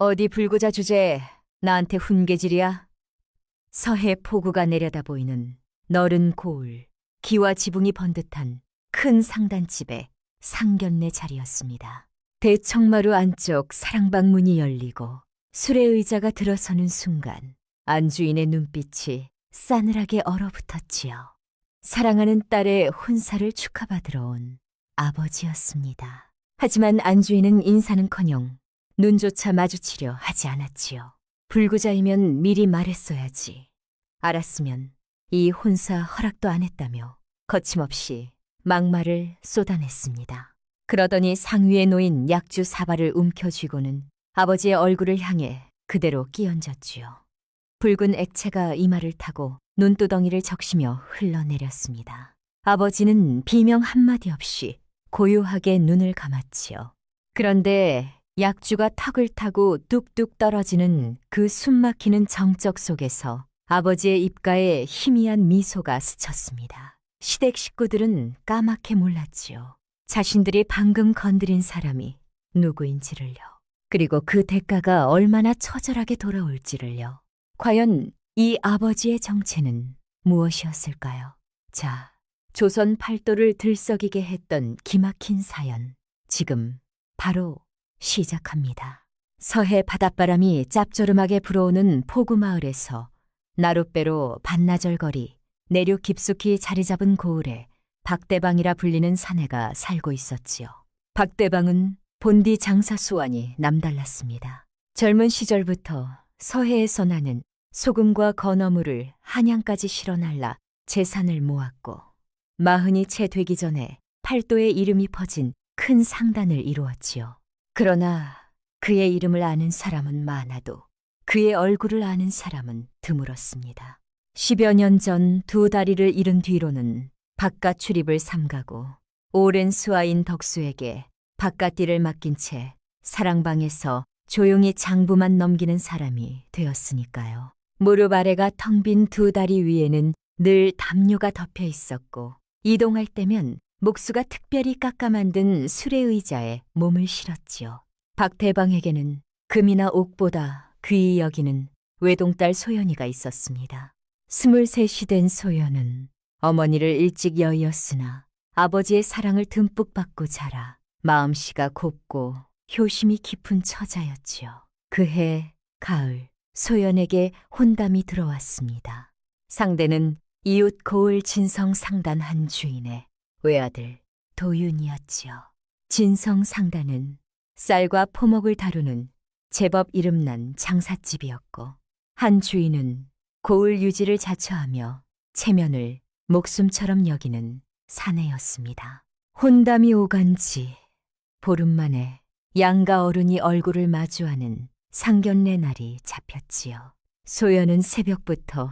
어디 불구자 주제에 나한테 훈계질이야? 서해 포구가 내려다 보이는 너른 고을, 기와 지붕이 번듯한 큰 상단집의 상견례 자리였습니다. 대청마루 안쪽 사랑방 문이 열리고 수레의자가 들어서는 순간 안주인의 눈빛이 싸늘하게 얼어붙었지요. 사랑하는 딸의 혼사를 축하받으러 온 아버지였습니다. 하지만 안주인은 인사는커녕 눈조차 마주치려 하지 않았지요. 불구자이면 미리 말했어야지. 알았으면 이 혼사 허락도 안 했다며 거침없이 막말을 쏟아냈습니다. 그러더니 상위에 놓인 약주 사발을 움켜쥐고는 아버지의 얼굴을 향해 그대로 끼얹었지요. 붉은 액체가 이마를 타고 눈두덩이를 적시며 흘러내렸습니다. 아버지는 비명 한마디 없이 고요하게 눈을 감았지요. 그런데 약주가 턱을 타고 뚝뚝 떨어지는 그 숨막히는 정적 속에서 아버지의 입가에 희미한 미소가 스쳤습니다. 시댁 식구들은 까맣게 몰랐지요. 자신들이 방금 건드린 사람이 누구인지를요. 그리고 그 대가가 얼마나 처절하게 돌아올지를요. 과연 이 아버지의 정체는 무엇이었을까요? 자, 조선 팔도를 들썩이게 했던 기막힌 사연, 지금 바로 시작합니다. 서해 바닷바람이 짭조름하게 불어오는 포구마을에서 나룻배로 반나절 거리 내륙 깊숙이 자리 잡은 고을에 박대방이라 불리는 사내가 살고 있었지요. 박대방은 본디 장사 수완이 남달랐습니다. 젊은 시절부터 서해에서 나는 소금과 건어물을 한양까지 실어 날라 재산을 모았고 40이 채 되기 전에 팔도의 이름이 퍼진 큰 상단을 이루었지요. 그러나 그의 이름을 아는 사람은 많아도 그의 얼굴을 아는 사람은 드물었습니다. 10여 년 전 두 다리를 잃은 뒤로는 바깥 출입을 삼가고 오랜 수하인 덕수에게 바깥일을 맡긴 채 사랑방에서 조용히 장부만 넘기는 사람이 되었으니까요. 무릎 아래가 텅 빈 두 다리 위에는 늘 담요가 덮여 있었고 이동할 때면 목수가 특별히 깎아 만든 수레의자에 몸을 실었지요. 박대방에게는 금이나 옥보다 귀히 여기는 외동딸 소연이가 있었습니다. 23이 된 소연은 어머니를 일찍 여의었으나 아버지의 사랑을 듬뿍 받고 자라 마음씨가 곱고 효심이 깊은 처자였지요. 그해 가을 소연에게 혼담이 들어왔습니다. 상대는 이웃 고을 진성 상단 한 주인의 외아들 도윤이었지요. 진성 상단은 쌀과 포목을 다루는 제법 이름난 장삿집이었고 한 주인은 고을 유지를 자처하며 체면을 목숨처럼 여기는 사내였습니다. 혼담이 오간지 보름 만에 양가 어른이 얼굴을 마주하는 상견례 날이 잡혔지요. 소연은 새벽부터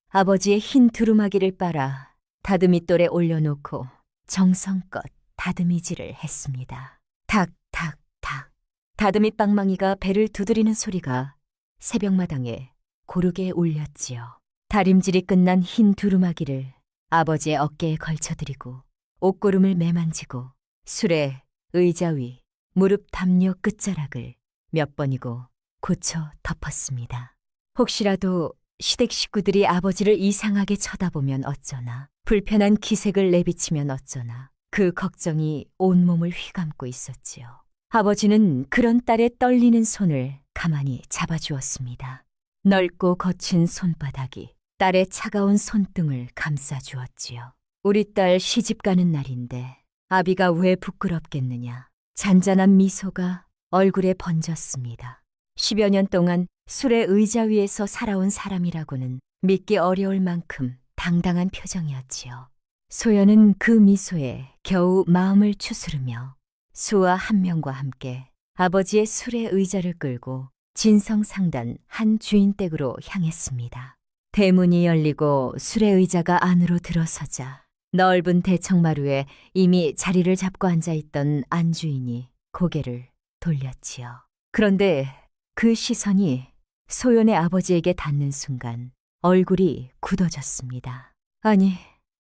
아버지의 흰 두루마기를 빨아 다듬이돌에 올려놓고 정성껏 다듬이질을 했습니다. 탁탁탁 다듬이 빵망이가 배를 두드리는 소리가 새벽마당에 고르게 울렸지요. 다림질이 끝난 흰 두루마기를 아버지의 어깨에 걸쳐드리고 옷고름을 매만지고 술에 의자 위 무릎 담요 끝자락을 몇 번이고 고쳐 덮었습니다. 혹시라도 시댁 식구들이 아버지를 이상하게 쳐다보면 어쩌나, 불편한 기색을 내비치면 어쩌나, 그 걱정이 온몸을 휘감고 있었지요. 아버지는 그런 딸의 떨리는 손을 가만히 잡아주었습니다. 넓고 거친 손바닥이 딸의 차가운 손등을 감싸주었지요. 우리 딸 시집 가는 날인데 아비가 왜 부끄럽겠느냐. 잔잔한 미소가 얼굴에 번졌습니다. 10여 년 동안 술의 의자 위에서 살아온 사람이라고는 믿기 어려울 만큼 당당한 표정이었지요. 소연은 그 미소에 겨우 마음을 추스르며 수아 한 명과 함께 아버지의 술의 의자를 끌고 진성상단 한 주인 댁으로 향했습니다. 대문이 열리고 술의 의자가 안으로 들어서자 넓은 대청마루에 이미 자리를 잡고 앉아있던 안주인이 고개를 돌렸지요. 그런데 그 시선이 소연의 아버지에게 닿는 순간 얼굴이 굳어졌습니다. 아니,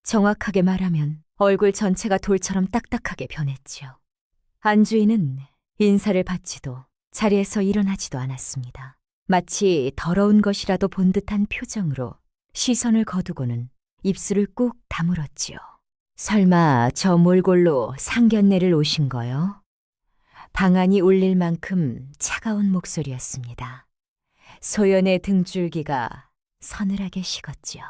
정확하게 말하면 얼굴 전체가 돌처럼 딱딱하게 변했지요. 안주인은 인사를 받지도 자리에서 일어나지도 않았습니다. 마치 더러운 것이라도 본 듯한 표정으로 시선을 거두고는 입술을 꾹 다물었지요. 설마 저 몰골로 상견례를 오신 거요? 방안이 울릴 만큼 차가운 목소리였습니다. 소연의 등줄기가 서늘하게 식었지요.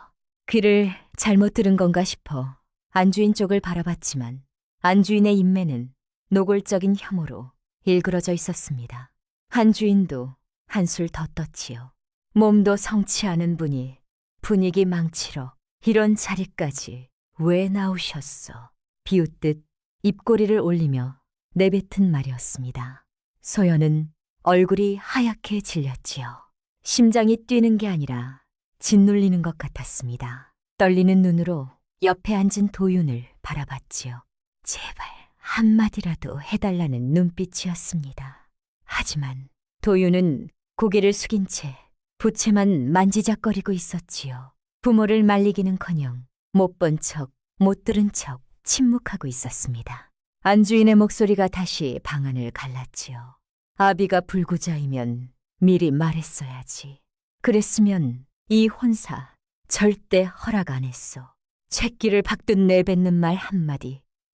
귀를 잘못 들은 건가 싶어 안주인 쪽을 바라봤지만 안주인의 인매는 노골적인 혐오로 일그러져 있었습니다. 한주인도 한술 더 떴지요. 몸도 성치 않은 분이 분위기 망치러 이런 자리까지 왜 나오셨어? 비웃듯 입꼬리를 올리며 내뱉은 말이었습니다. 소연은 얼굴이 하얗게 질렸지요. 심장이 뛰는 게 아니라 짓눌리는 것 같았습니다. 떨리는 눈으로 옆에 앉은 도윤을 바라봤지요. 제발 한마디라도 해달라는 눈빛이었습니다. 하지만 도윤은 고개를 숙인 채 부채만 만지작거리고 있었지요. 부모를 말리기는커녕 못 본 척, 못 들은 척 침묵하고 있었습니다. 안주인의 목소리가 다시 방안을 갈랐지요. 아비가 불구자이면 미리 말했어야지. 그랬으면 이 혼사 절대 허락 안 했어. 쇳기를 박듯 내뱉는 말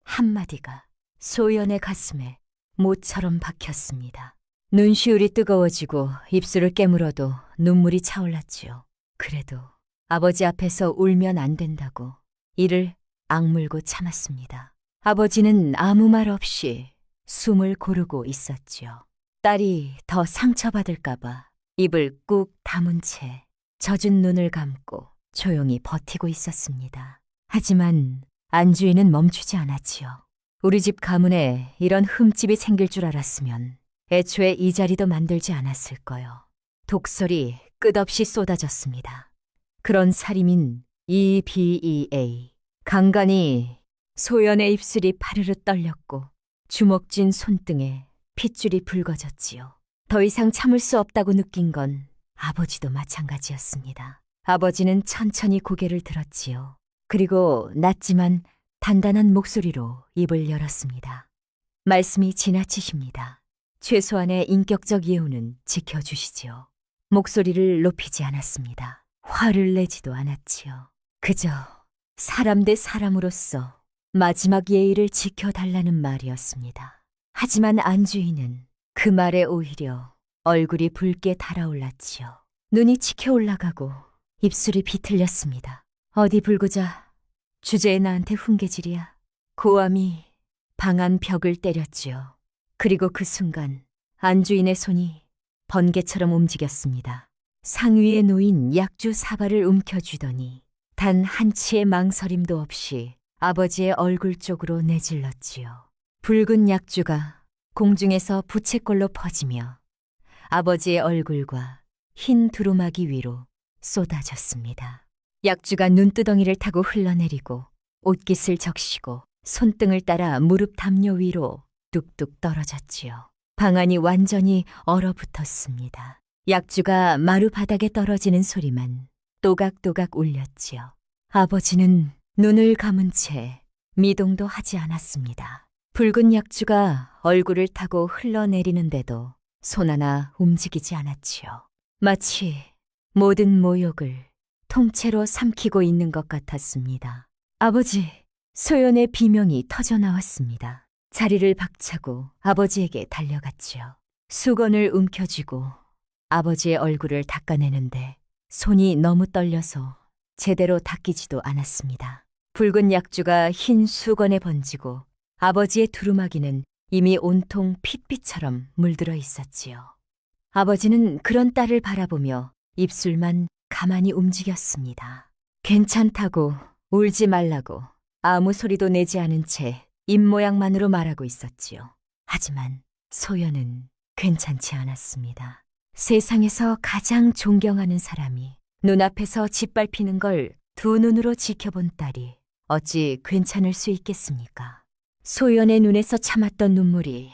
한마디가 소연의 가슴에 모처럼 박혔습니다. 눈시울이 뜨거워지고 입술을 깨물어도 눈물이 차올랐지요. 그래도 아버지 앞에서 울면 안 된다고 이를 악물고 참았습니다. 아버지는 아무 말 없이 숨을 고르고 있었지요. 딸이 더 상처받을까봐 입을 꾹 다문 채 젖은 눈을 감고 조용히 버티고 있었습니다. 하지만 안주인은 멈추지 않았지요. 우리 집 가문에 이런 흠집이 생길 줄 알았으면 애초에 이 자리도 만들지 않았을 거요. 독설이 끝없이 쏟아졌습니다. 그런 살림인 EBEA. 간간히 소연의 입술이 파르르 떨렸고 주먹진 손등에 핏줄이 붉어졌지요. 더 이상 참을 수 없다고 느낀 건 아버지도 마찬가지였습니다. 아버지는 천천히 고개를 들었지요. 그리고 낮지만 단단한 목소리로 입을 열었습니다. 말씀이 지나치십니다. 최소한의 인격적 예우는 지켜주시지요. 목소리를 높이지 않았습니다. 화를 내지도 않았지요. 그저 사람 대 사람으로서 마지막 예의를 지켜달라는 말이었습니다. 하지만 안주인은 그 말에 오히려 얼굴이 붉게 달아올랐지요. 눈이 치켜 올라가고 입술이 비틀렸습니다. 어디 불구자 주제에 나한테 훈계질이야. 고함이 방안 벽을 때렸지요. 그리고 그 순간 안주인의 손이 번개처럼 움직였습니다. 상위에 놓인 약주 사발을 움켜쥐더니 단 한치의 망설임도 없이 아버지의 얼굴 쪽으로 내질렀지요. 붉은 약주가 공중에서 부채꼴로 퍼지며 아버지의 얼굴과 흰 두루마기 위로 쏟아졌습니다. 약주가 눈두덩이를 타고 흘러내리고 옷깃을 적시고 손등을 따라 무릎 담요 위로 뚝뚝 떨어졌지요. 방안이 완전히 얼어붙었습니다. 약주가 마루 바닥에 떨어지는 소리만 또각또각 울렸지요. 아버지는 눈을 감은 채 미동도 하지 않았습니다. 붉은 약주가 얼굴을 타고 흘러내리는데도 손 하나 움직이지 않았지요. 마치 모든 모욕을 통째로 삼키고 있는 것 같았습니다. 아버지, 소연의 비명이 터져나왔습니다. 자리를 박차고 아버지에게 달려갔지요. 수건을 움켜쥐고 아버지의 얼굴을 닦아내는데 손이 너무 떨려서 제대로 닦이지도 않았습니다. 붉은 약주가 흰 수건에 번지고 아버지의 두루마기는 이미 온통 핏빛처럼 물들어 있었지요. 아버지는 그런 딸을 바라보며 입술만 가만히 움직였습니다. 괜찮다고, 울지 말라고 아무 소리도 내지 않은 채 입모양만으로 말하고 있었지요. 하지만 소연은 괜찮지 않았습니다. 세상에서 가장 존경하는 사람이 눈앞에서 짓밟히는 걸 두 눈으로 지켜본 딸이 어찌 괜찮을 수 있겠습니까? 소연의 눈에서 참았던 눈물이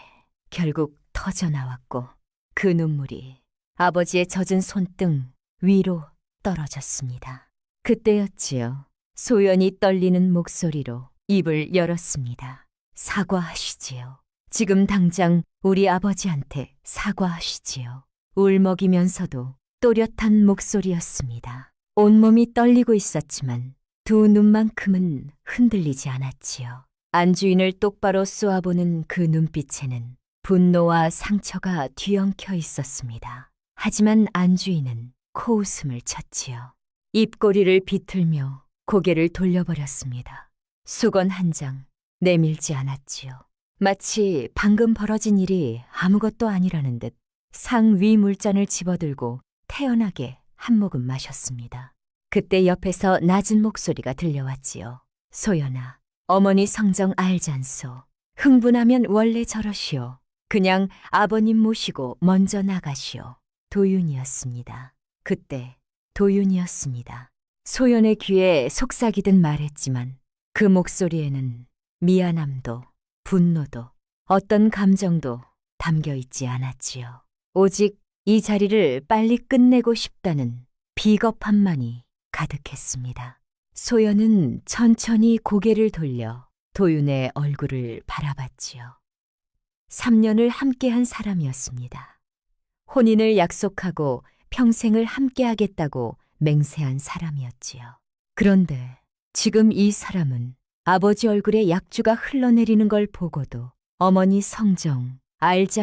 결국 터져나왔고 그 눈물이 아버지의 젖은 손등 위로 떨어졌습니다. 그때였지요. 소연이 떨리는 목소리로 입을 열었습니다. 사과하시지요. 지금 당장 우리 아버지한테 사과하시지요. 울먹이면서도 또렷한 목소리였습니다. 온몸이 떨리고 있었지만 두 눈만큼은 흔들리지 않았지요. 안주인을 똑바로 쏘아보는 그 눈빛에는 분노와 상처가 뒤엉켜 있었습니다. 하지만 안주인은 코웃음을 쳤지요. 입꼬리를 비틀며 고개를 돌려버렸습니다. 수건 한 장 내밀지 않았지요. 마치 방금 벌어진 일이 아무것도 아니라는 듯 상위 물잔을 집어들고 태연하게 한 모금 마셨습니다. 그때 옆에서 낮은 목소리가 들려왔지요. 소연아, 어머니 성정 알잖소. 흥분하면 원래 저러시오. 그냥 아버님 모시고 먼저 나가시오. 도윤이었습니다. 그때 도윤이었습니다. 소연의 귀에 속삭이듯 말했지만 그 목소리에는 미안함도 분노도 어떤 감정도 담겨 있지 않았지요. 오직 이 자리를 빨리 끝내고 싶다는 비겁함만이 가득했습니다. 소연은 천천히 고개를 돌려 도윤의 얼굴을 바라봤지요. 3년을 함께한 사람이었습니다. 혼인을 약속하고 평생을 함께하겠다고 맹세한 사람이었지요. 그런데 지금 이 사람은 아버지 얼굴에 약주가 흘러내리는 걸 보고도 어머니 성정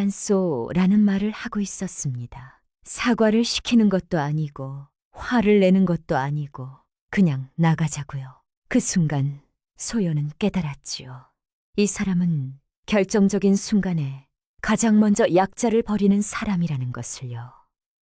알잖소라는 말을 하고 있었습니다. 사과를 시키는 것도 아니고 화를 내는 것도 아니고 그냥 나가자고요. 그 순간 소연은 깨달았지요. 이 사람은 결정적인 순간에 가장 먼저 약자를 버리는 사람이라는 것을요.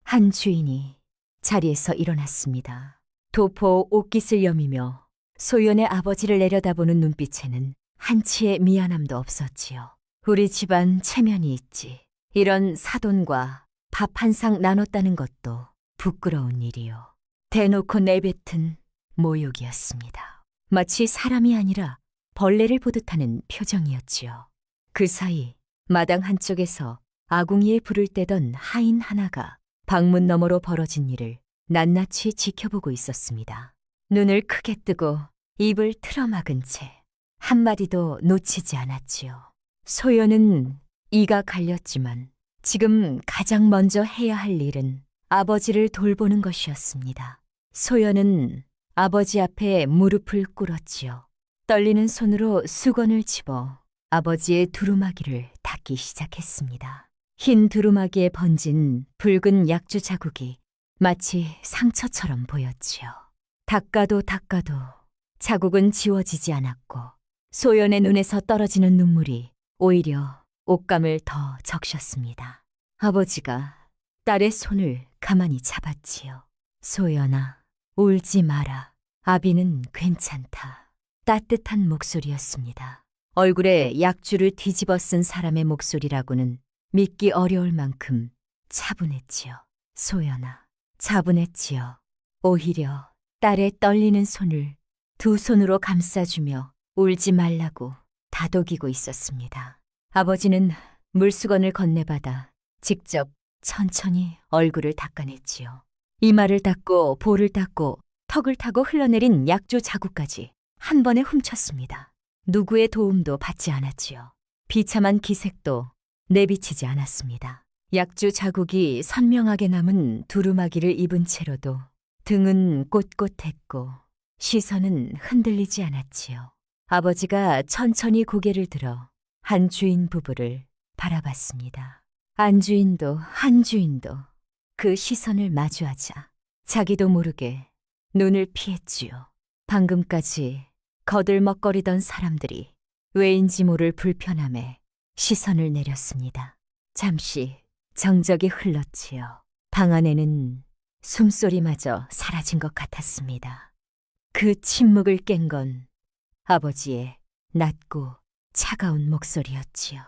한 주인이 자리에서 일어났습니다. 도포 옷깃을 여미며 소연의 아버지를 내려다보는 눈빛에는 한치의 미안함도 없었지요. 우리 집안 체면이 있지. 이런 사돈과 밥 한 상 나눴다는 것도 부끄러운 일이요. 대놓고 내뱉은 모욕이었습니다. 마치 사람이 아니라 벌레를 보듯 하는 표정이었지요. 그 사이 마당 한쪽에서 아궁이에 불을 떼던 하인 하나가 방문 너머로 벌어진 일을 낱낱이 지켜보고 있었습니다. 눈을 크게 뜨고 입을 틀어막은 채 한마디도 놓치지 않았지요. 소연은 이가 갈렸지만 지금 가장 먼저 해야 할 일은 아버지를 돌보는 것이었습니다. 소연은 아버지 앞에 무릎을 꿇었지요. 떨리는 손으로 수건을 집어 아버지의 두루마기를 닦기 시작했습니다. 흰 두루마기에 번진 붉은 약주 자국이 마치 상처처럼 보였지요. 닦아도 자국은 지워지지 않았고 소연의 눈에서 떨어지는 눈물이 오히려 옷감을 더 적셨습니다. 아버지가 딸의 손을 가만히 잡았지요. 소연아, 울지 마라. 아비는 괜찮다. 따뜻한 목소리였습니다. 얼굴에 약주를 뒤집어 쓴 사람의 목소리라고는 믿기 어려울 만큼 차분했지요. 소연아, 차분했지요. 오히려 딸의 떨리는 손을 두 손으로 감싸주며 울지 말라고 다독이고 있었습니다. 아버지는 물수건을 건네받아 직접 천천히 얼굴을 닦아냈지요. 이마를 닦고 볼을 닦고 턱을 타고 흘러내린 약주 자국까지 한 번에 훔쳤습니다. 누구의 도움도 받지 않았지요. 비참한 기색도 내비치지 않았습니다. 약주 자국이 선명하게 남은 두루마기를 입은 채로도 등은 꼿꼿했고 시선은 흔들리지 않았지요. 아버지가 천천히 고개를 들어 한 주인 부부를 바라봤습니다. 한 주인도 그 시선을 마주하자 자기도 모르게 눈을 피했지요. 방금까지 거들먹거리던 사람들이 왜인지 모를 불편함에 시선을 내렸습니다. 잠시 정적이 흘렀지요. 방 안에는 숨소리마저 사라진 것 같았습니다. 그 침묵을 깬 건 아버지의 낮고 차가운 목소리였지요.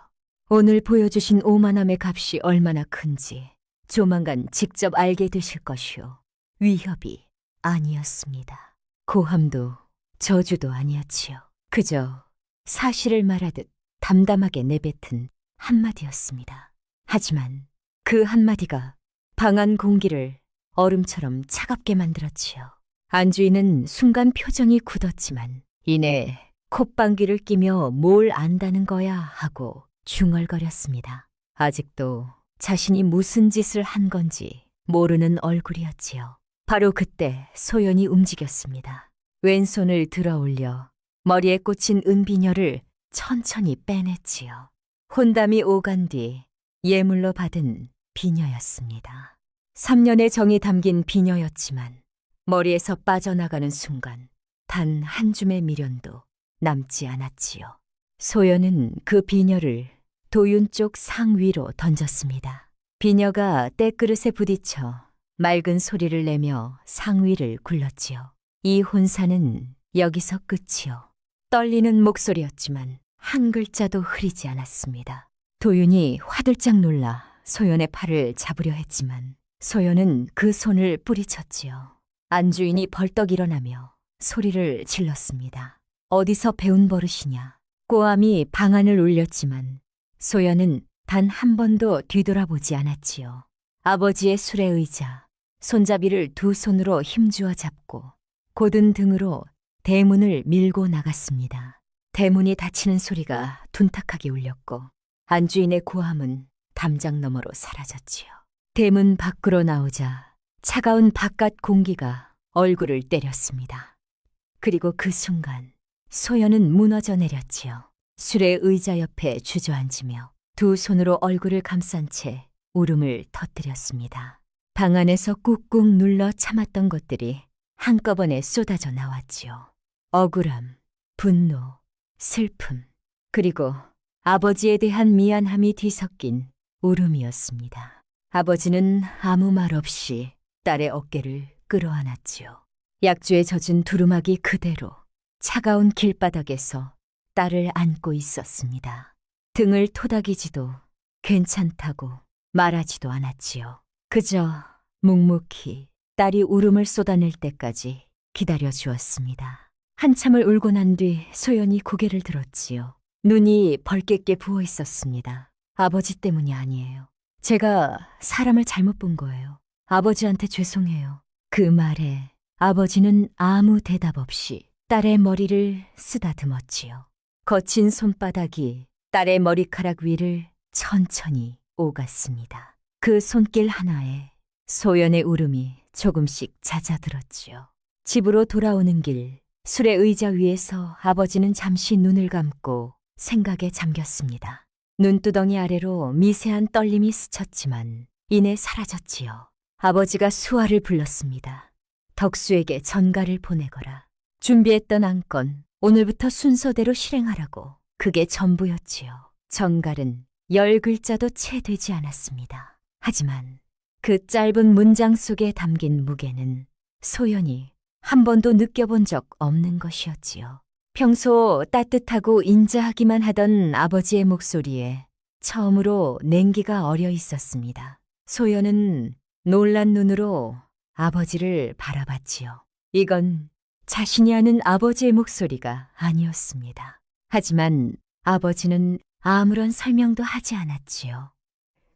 오늘 보여주신 오만함의 값이 얼마나 큰지 조만간 직접 알게 되실 것이요. 위협이 아니었습니다. 고함도 저주도 아니었지요. 그저 사실을 말하듯 담담하게 내뱉은 한마디였습니다. 하지만 그 한마디가 방 안 공기를 얼음처럼 차갑게 만들었지요. 안주인은 순간 표정이 굳었지만 이내 콧방귀를 끼며 뭘 안다는 거야 하고 중얼거렸습니다. 아직도 자신이 무슨 짓을 한 건지 모르는 얼굴이었지요. 바로 그때 소연이 움직였습니다. 왼손을 들어 올려 머리에 꽂힌 은비녀를 천천히 빼냈지요. 혼담이 오간 뒤 예물로 받은 비녀였습니다. 3년의 정이 담긴 비녀였지만 머리에서 빠져나가는 순간 단 한 줌의 미련도 남지 않았지요. 소연은 그 비녀를 도윤 쪽 상 위로 던졌습니다. 비녀가 때그릇에 부딪혀 맑은 소리를 내며 상 위를 굴렀지요. 이 혼사는 여기서 끝이요. 떨리는 목소리였지만 한 글자도 흐리지 않았습니다. 도윤이 화들짝 놀라 소연의 팔을 잡으려 했지만 소연은 그 손을 뿌리쳤지요. 안주인이 벌떡 일어나며 소리를 질렀습니다. 어디서 배운 버릇이냐. 꼬암이 방안을 울렸지만 소연은 단 한 번도 뒤돌아보지 않았지요. 아버지의 술에 의자, 손잡이를 두 손으로 힘주어 잡고 곧은 등으로 대문을 밀고 나갔습니다. 대문이 닫히는 소리가 둔탁하게 울렸고 안주인의 고함은 담장 너머로 사라졌지요. 대문 밖으로 나오자 차가운 바깥 공기가 얼굴을 때렸습니다. 그리고 그 순간 소연은 무너져 내렸지요. 술의 의자 옆에 주저앉으며 두 손으로 얼굴을 감싼 채 울음을 터뜨렸습니다. 방 안에서 꾹꾹 눌러 참았던 것들이 한꺼번에 쏟아져 나왔지요. 억울함, 분노, 슬픔, 그리고 아버지에 대한 미안함이 뒤섞인 울음이었습니다. 아버지는 아무 말 없이 딸의 어깨를 끌어안았지요. 약주에 젖은 두루마기 그대로 차가운 길바닥에서 딸을 안고 있었습니다. 등을 토닥이지도 괜찮다고 말하지도 않았지요. 그저 묵묵히 딸이 울음을 쏟아낼 때까지 기다려 주었습니다. 한참을 울고 난 뒤 소연이 고개를 들었지요. 눈이 벌겋게 부어 있었습니다. 아버지 때문이 아니에요. 제가 사람을 잘못 본 거예요. 아버지한테 죄송해요. 그 말에 아버지는 아무 대답 없이 딸의 머리를 쓰다듬었지요. 거친 손바닥이 딸의 머리카락 위를 천천히 오갔습니다. 그 손길 하나에 소연의 울음이 조금씩 잦아들었지요. 집으로 돌아오는 길, 술의 의자 위에서 아버지는 잠시 눈을 감고 생각에 잠겼습니다. 눈두덩이 아래로 미세한 떨림이 스쳤지만 이내 사라졌지요. 아버지가 수아를 불렀습니다. 덕수에게 전가를 보내거라. 준비했던 안건, 오늘부터 순서대로 실행하라고. 그게 전부였지요. 전갈은 10글자도 채 되지 않았습니다. 하지만 그 짧은 문장 속에 담긴 무게는 소연이 한 번도 느껴본 적 없는 것이었지요. 평소 따뜻하고 인자하기만 하던 아버지의 목소리에 처음으로 냉기가 어려 있었습니다. 소연은 놀란 눈으로 아버지를 바라봤지요. 이건 자신이 아는 아버지의 목소리가 아니었습니다. 하지만 아버지는 아무런 설명도 하지 않았지요.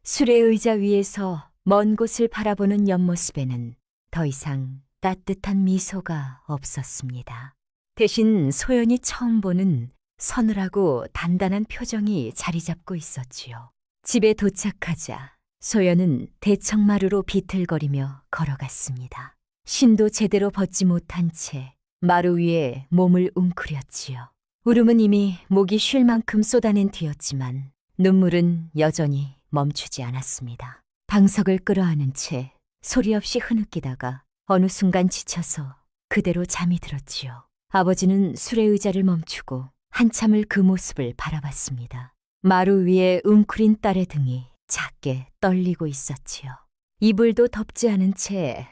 술의 의자 위에서 먼 곳을 바라보는 옆모습에는 더 이상 따뜻한 미소가 없었습니다. 대신 소연이 처음 보는 서늘하고 단단한 표정이 자리 잡고 있었지요. 집에 도착하자 소연은 대청마루로 비틀거리며 걸어갔습니다. 신도 제대로 벗지 못한 채 마루 위에 몸을 웅크렸지요. 울음은 이미 목이 쉴 만큼 쏟아낸 뒤였지만 눈물은 여전히 멈추지 않았습니다. 방석을 끌어안은 채 소리 없이 흐느끼다가 어느 순간 지쳐서 그대로 잠이 들었지요. 아버지는 술의 의자를 멈추고 한참을 그 모습을 바라봤습니다. 마루 위에 웅크린 딸의 등이 작게 떨리고 있었지요. 이불도 덮지 않은 채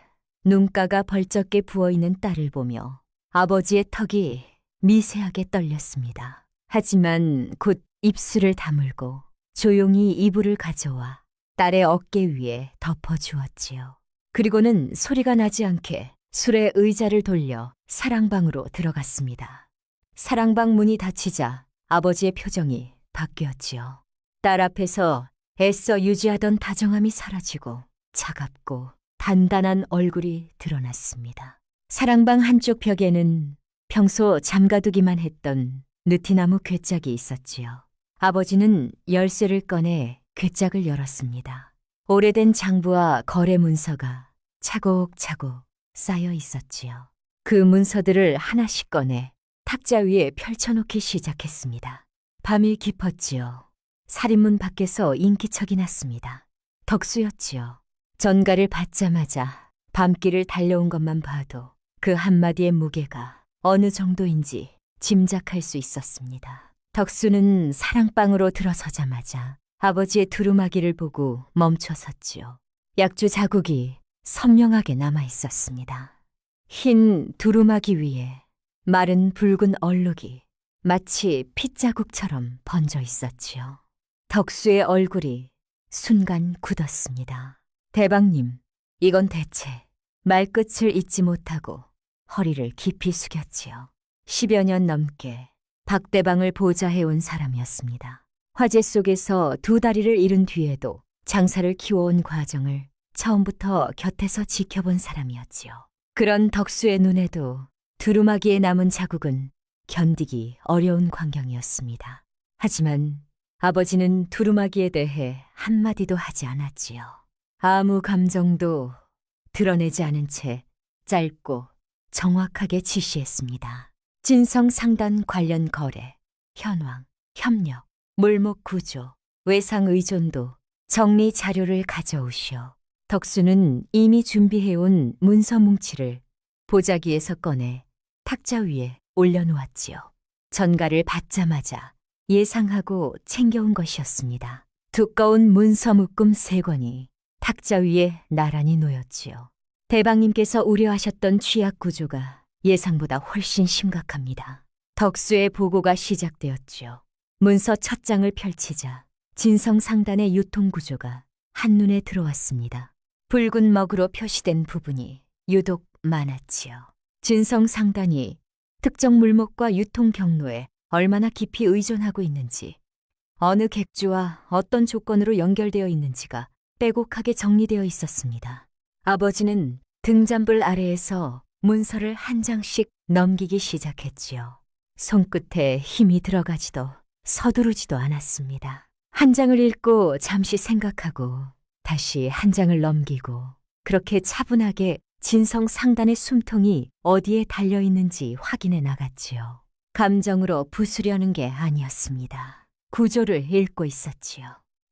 눈가가 벌쩍게 부어있는 딸을 보며 아버지의 턱이 미세하게 떨렸습니다. 하지만 곧 입술을 다물고 조용히 이불을 가져와 딸의 어깨 위에 덮어주었지요. 그리고는 소리가 나지 않게 술의 의자를 돌려 사랑방으로 들어갔습니다. 사랑방 문이 닫히자 아버지의 표정이 바뀌었지요. 딸 앞에서 애써 유지하던 다정함이 사라지고 차갑고 단단한 얼굴이 드러났습니다. 사랑방 한쪽 벽에는 평소 잠가두기만 했던 느티나무 괴짝이 있었지요. 아버지는 열쇠를 꺼내 괴짝을 열었습니다. 오래된 장부와 거래 문서가 차곡차곡 쌓여 있었지요. 그 문서들을 하나씩 꺼내 탁자 위에 펼쳐놓기 시작했습니다. 밤이 깊었지요. 살인문 밖에서 인기척이 났습니다. 덕수였지요. 전가를 받자마자 밤길을 달려온 것만 봐도 그 한마디의 무게가 어느 정도인지 짐작할 수 있었습니다. 덕수는 사랑방으로 들어서자마자 아버지의 두루마기를 보고 멈춰섰지요. 약주 자국이 선명하게 남아 있었습니다. 흰 두루마기 위에 마른 붉은 얼룩이 마치 핏자국처럼 번져 있었지요. 덕수의 얼굴이 순간 굳었습니다. 대방님, 이건 대체 말끝을 잇지 못하고 허리를 깊이 숙였지요. 10여 년 넘게 박대방을 보좌해온 사람이었습니다. 화재 속에서 두 다리를 잃은 뒤에도 장사를 키워온 과정을 처음부터 곁에서 지켜본 사람이었지요. 그런 덕수의 눈에도 두루마기에 남은 자국은 견디기 어려운 광경이었습니다. 하지만 아버지는 두루마기에 대해 한마디도 하지 않았지요. 아무 감정도 드러내지 않은 채 짧고 정확하게 지시했습니다. 진성상단 관련 거래, 현황, 협력, 물목 구조, 외상 의존도, 정리 자료를 가져오시오. 덕수는 이미 준비해온 문서 뭉치를 보자기에서 꺼내 탁자 위에 올려놓았지요. 전가를 받자마자 예상하고 챙겨온 것이었습니다. 두꺼운 문서 묶음 3권이 탁자 위에 나란히 놓였지요. 대방님께서 우려하셨던 취약 구조가 예상보다 훨씬 심각합니다. 덕수의 보고가 시작되었지요. 문서 첫 장을 펼치자 진성상단의 유통구조가 한눈에 들어왔습니다. 붉은 먹으로 표시된 부분이 유독 많았지요. 진성상단이 특정 물목과 유통 경로에 얼마나 깊이 의존하고 있는지, 어느 객주와 어떤 조건으로 연결되어 있는지가 빼곡하게 정리되어 있었습니다. 아버지는 등잔불 아래에서 문서를 한 장씩 넘기기 시작했지요. 손끝에 힘이 들어가지도 서두르지도 않았습니다. 한 장을 읽고 잠시 생각하고 다시 한 장을 넘기고 그렇게 차분하게 진성상단의 숨통이 어디에 달려있는지 확인해 나갔지요. 감정으로 부수려는 게 아니었습니다. 구조를 읽고 있었지요.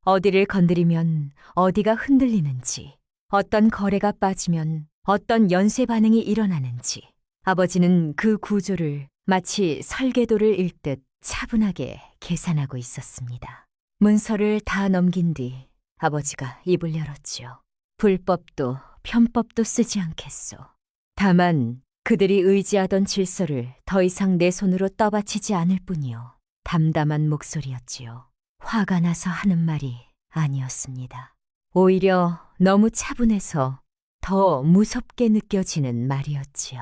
어디를 건드리면 어디가 흔들리는지, 어떤 거래가 빠지면 어떤 연쇄 반응이 일어나는지, 아버지는 그 구조를 마치 설계도를 읽듯 차분하게 계산하고 있었습니다. 문서를 다 넘긴 뒤 아버지가 입을 열었지요. 불법도 편법도 쓰지 않겠소. 다만 그들이 의지하던 질서를 더 이상 내 손으로 떠받치지 않을 뿐이요. 담담한 목소리였지요. 화가 나서 하는 말이 아니었습니다. 오히려 너무 차분해서 더 무섭게 느껴지는 말이었지요.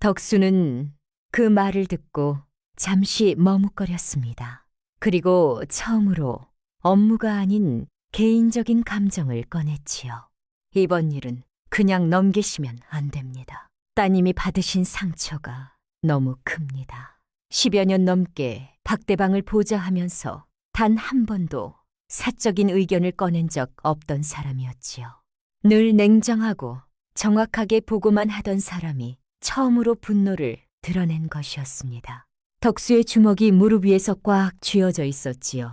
덕수는 그 말을 듣고 잠시 머뭇거렸습니다. 그리고 처음으로 업무가 아닌 개인적인 감정을 꺼냈지요. 이번 일은 그냥 넘기시면 안 됩니다. 따님이 받으신 상처가 너무 큽니다. 10여 년 넘게 박대방을 보좌하면서 단 한 번도 사적인 의견을 꺼낸 적 없던 사람이었지요. 늘 냉정하고 정확하게 보고만 하던 사람이 처음으로 분노를 드러낸 것이었습니다. 덕수의 주먹이 무릎 위에서 꽉 쥐어져 있었지요.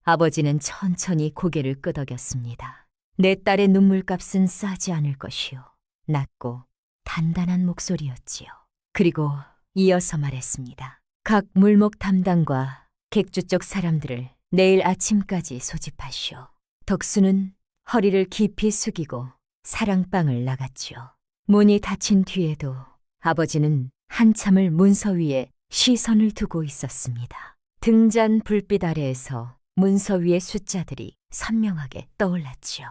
아버지는 천천히 고개를 끄덕였습니다. 내 딸의 눈물값은 싸지 않을 것이요. 낮고 단단한 목소리였지요. 그리고 이어서 말했습니다. 각 물목 담당과 객주 쪽 사람들을 내일 아침까지 소집하시오. 덕수는 허리를 깊이 숙이고 사랑방을 나갔지요. 문이 닫힌 뒤에도 아버지는 한참을 문서 위에 시선을 두고 있었습니다. 등잔 불빛 아래에서 문서 위의 숫자들이 선명하게 떠올랐지요.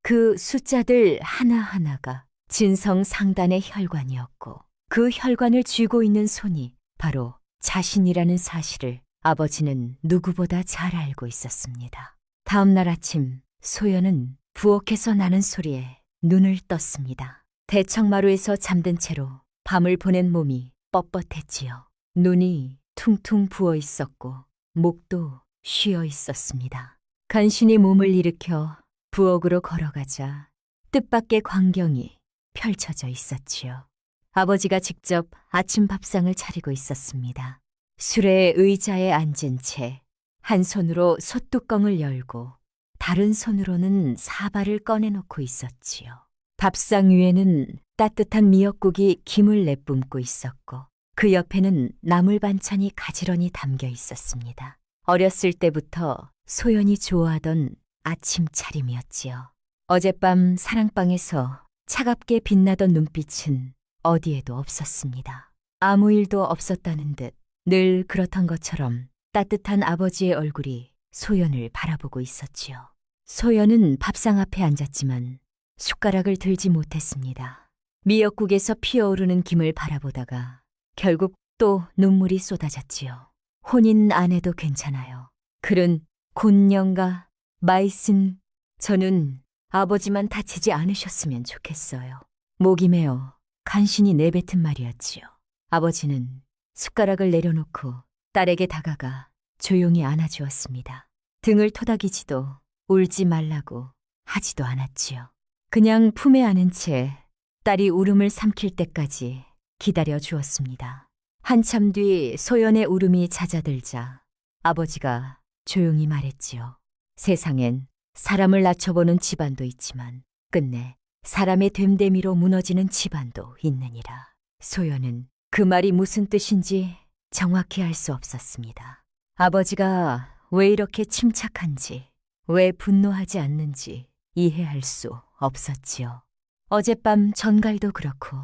그 숫자들 하나하나가 진성상단의 혈관이었고 그 혈관을 쥐고 있는 손이 바로 자신이라는 사실을 아버지는 누구보다 잘 알고 있었습니다. 다음 날 아침 소연은 부엌에서 나는 소리에 눈을 떴습니다. 대청마루에서 잠든 채로 밤을 보낸 몸이 뻣뻣했지요. 눈이 퉁퉁 부어 있었고 목도 쉬어 있었습니다. 간신히 몸을 일으켜 부엌으로 걸어가자 뜻밖의 광경이 펼쳐져 있었지요. 아버지가 직접 아침 밥상을 차리고 있었습니다. 수레의 의자에 앉은 채 한 손으로 솥뚜껑을 열고 다른 손으로는 사발을 꺼내놓고 있었지요. 밥상 위에는 따뜻한 미역국이 김을 내뿜고 있었고 그 옆에는 나물 반찬이 가지런히 담겨 있었습니다. 어렸을 때부터 소연이 좋아하던 아침 차림이었지요. 어젯밤 사랑방에서 차갑게 빛나던 눈빛은 어디에도 없었습니다. 아무 일도 없었다는 듯 늘 그렇던 것처럼 따뜻한 아버지의 얼굴이 소연을 바라보고 있었지요. 소연은 밥상 앞에 앉았지만 숟가락을 들지 못했습니다. 미역국에서 피어오르는 김을 바라보다가 결국 또 눈물이 쏟아졌지요. 혼인 안 해도 괜찮아요. 글은 곤영가 마이슨 저는 아버지만 다치지 않으셨으면 좋겠어요. 목이 메어 간신히 내뱉은 말이었지요. 아버지는 숟가락을 내려놓고 딸에게 다가가 조용히 안아주었습니다. 등을 토닥이지도 울지 말라고 하지도 않았지요. 그냥 품에 안은 채 딸이 울음을 삼킬 때까지 기다려 주었습니다. 한참 뒤 소연의 울음이 잦아들자 아버지가 조용히 말했지요. 세상엔 사람을 낮춰보는 집안도 있지만 끝내 사람의 됨됨이로 무너지는 집안도 있느니라. 소연은 그 말이 무슨 뜻인지 정확히 알 수 없었습니다. 아버지가 왜 이렇게 침착한지, 왜 분노하지 않는지 이해할 수 없었지요. 어젯밤 전갈도 그렇고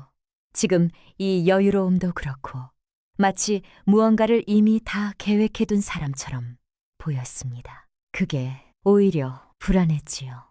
지금 이 여유로움도 그렇고 마치 무언가를 이미 다 계획해둔 사람처럼 보였습니다. 그게 오히려 불안했지요.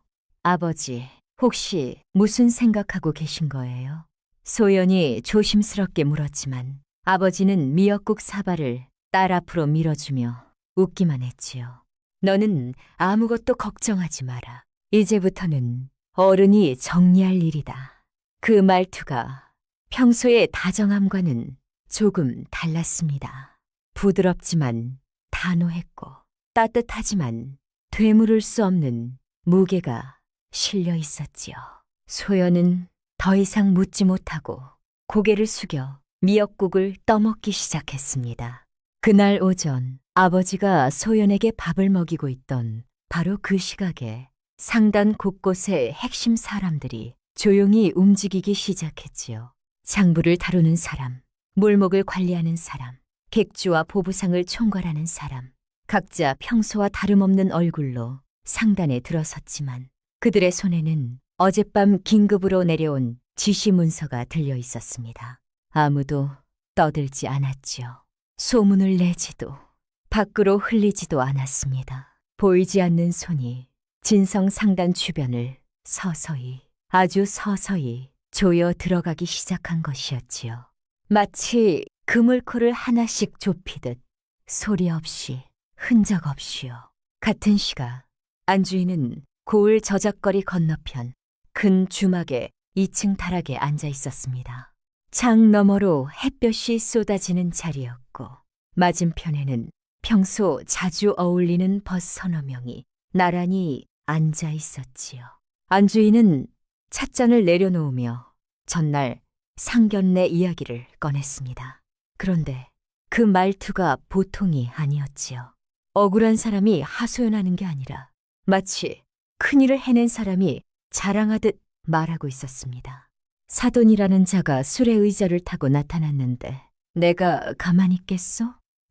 아버지, 혹시 무슨 생각하고 계신 거예요? 소연이 조심스럽게 물었지만 아버지는 미역국 사발을 딸 앞으로 밀어주며 웃기만 했지요. 너는 아무것도 걱정하지 마라. 이제부터는 어른이 정리할 일이다. 그 말투가 평소의 다정함과는 조금 달랐습니다. 부드럽지만 단호했고 따뜻하지만 되물을 수 없는 무게가 실려 있었지요. 소연은 더 이상 묻지 못하고 고개를 숙여 미역국을 떠먹기 시작했습니다. 그날 오전 아버지가 소연에게 밥을 먹이고 있던 바로 그 시각에 상단 곳곳의 핵심 사람들이 조용히 움직이기 시작했지요. 장부를 다루는 사람, 물목을 관리하는 사람, 객주와 보부상을 총괄하는 사람, 각자 평소와 다름없는 얼굴로 상단에 들어섰지만 그들의 손에는 어젯밤 긴급으로 내려온 지시 문서가 들려 있었습니다. 아무도 떠들지 않았지요. 소문을 내지도 밖으로 흘리지도 않았습니다. 보이지 않는 손이 진성 상단 주변을 서서히, 아주 서서히 조여 들어가기 시작한 것이었지요. 마치 그물코를 하나씩 좁히듯 소리 없이 흔적 없이요. 같은 시각 안주인은 고을 저작거리 건너편 큰 주막의 2층 다락에 앉아 있었습니다. 창 너머로 햇볕이 쏟아지는 자리였고 맞은편에는 평소 자주 어울리는 벗 서너 명이 나란히 앉아 있었지요. 안주인은 찻잔을 내려놓으며 전날 상견례 이야기를 꺼냈습니다. 그런데 그 말투가 보통이 아니었지요. 억울한 사람이 하소연하는 게 아니라 마치 큰일을 해낸 사람이 자랑하듯 말하고 있었습니다. 사돈이라는 자가 술의 의자를 타고 나타났는데 내가 가만히 있겠소?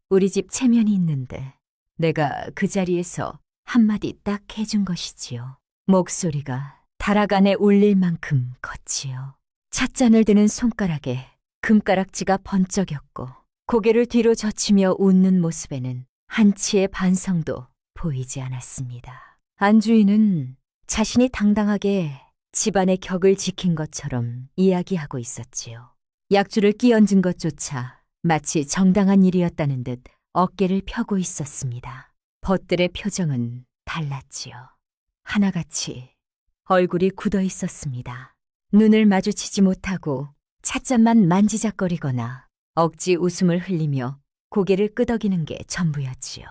우리 집 체면이 있는데 내가 그 자리에서 한마디 딱 해준 것이지요. 목소리가 다락 안에 울릴 만큼 컸지요. 찻잔을 드는 손가락에 금가락지가 번쩍였고 고개를 뒤로 젖히며 웃는 모습에는 한치의 반성도 보이지 않았습니다. 안주인은 자신이 당당하게 집안의 격을 지킨 것처럼 이야기하고 있었지요. 약주를 끼얹은 것조차 마치 정당한 일이었다는 듯 어깨를 펴고 있었습니다. 벗들의 표정은 달랐지요. 하나같이 얼굴이 굳어 있었습니다. 눈을 마주치지 못하고 찻잔만 만지작거리거나 억지 웃음을 흘리며 고개를 끄덕이는 게 전부였지요.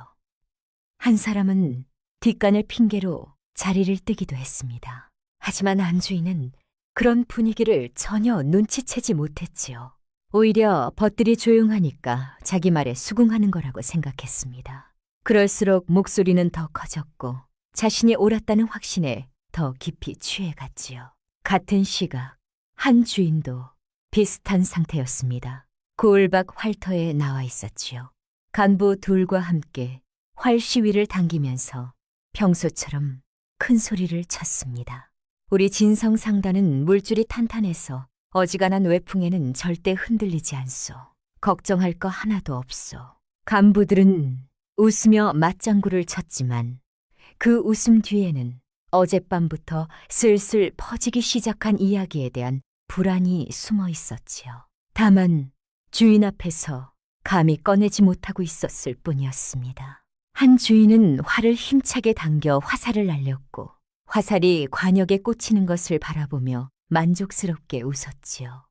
한 사람은 뒷간을 핑계로 자리를 뜨기도 했습니다. 하지만 안주인은 그런 분위기를 전혀 눈치채지 못했지요. 오히려 벗들이 조용하니까 자기 말에 수긍하는 거라고 생각했습니다. 그럴수록 목소리는 더 커졌고 자신이 옳았다는 확신에 더 깊이 취해갔지요. 같은 시각 한 주인도 비슷한 상태였습니다. 고을박 활터에 나와 있었지요. 간부 둘과 함께 활 시위를 당기면서 평소처럼 큰 소리를 쳤습니다. 우리 진성 상단은 물줄이 탄탄해서 어지간한 외풍에는 절대 흔들리지 않소. 걱정할 거 하나도 없소. 간부들은 웃으며 맞장구를 쳤지만 그 웃음 뒤에는 어젯밤부터 슬슬 퍼지기 시작한 이야기에 대한 불안이 숨어 있었지요. 다만 주인 앞에서 감히 꺼내지 못하고 있었을 뿐이었습니다. 한 주인은 활을 힘차게 당겨 화살을 날렸고 화살이 관역에 꽂히는 것을 바라보며 만족스럽게 웃었지요.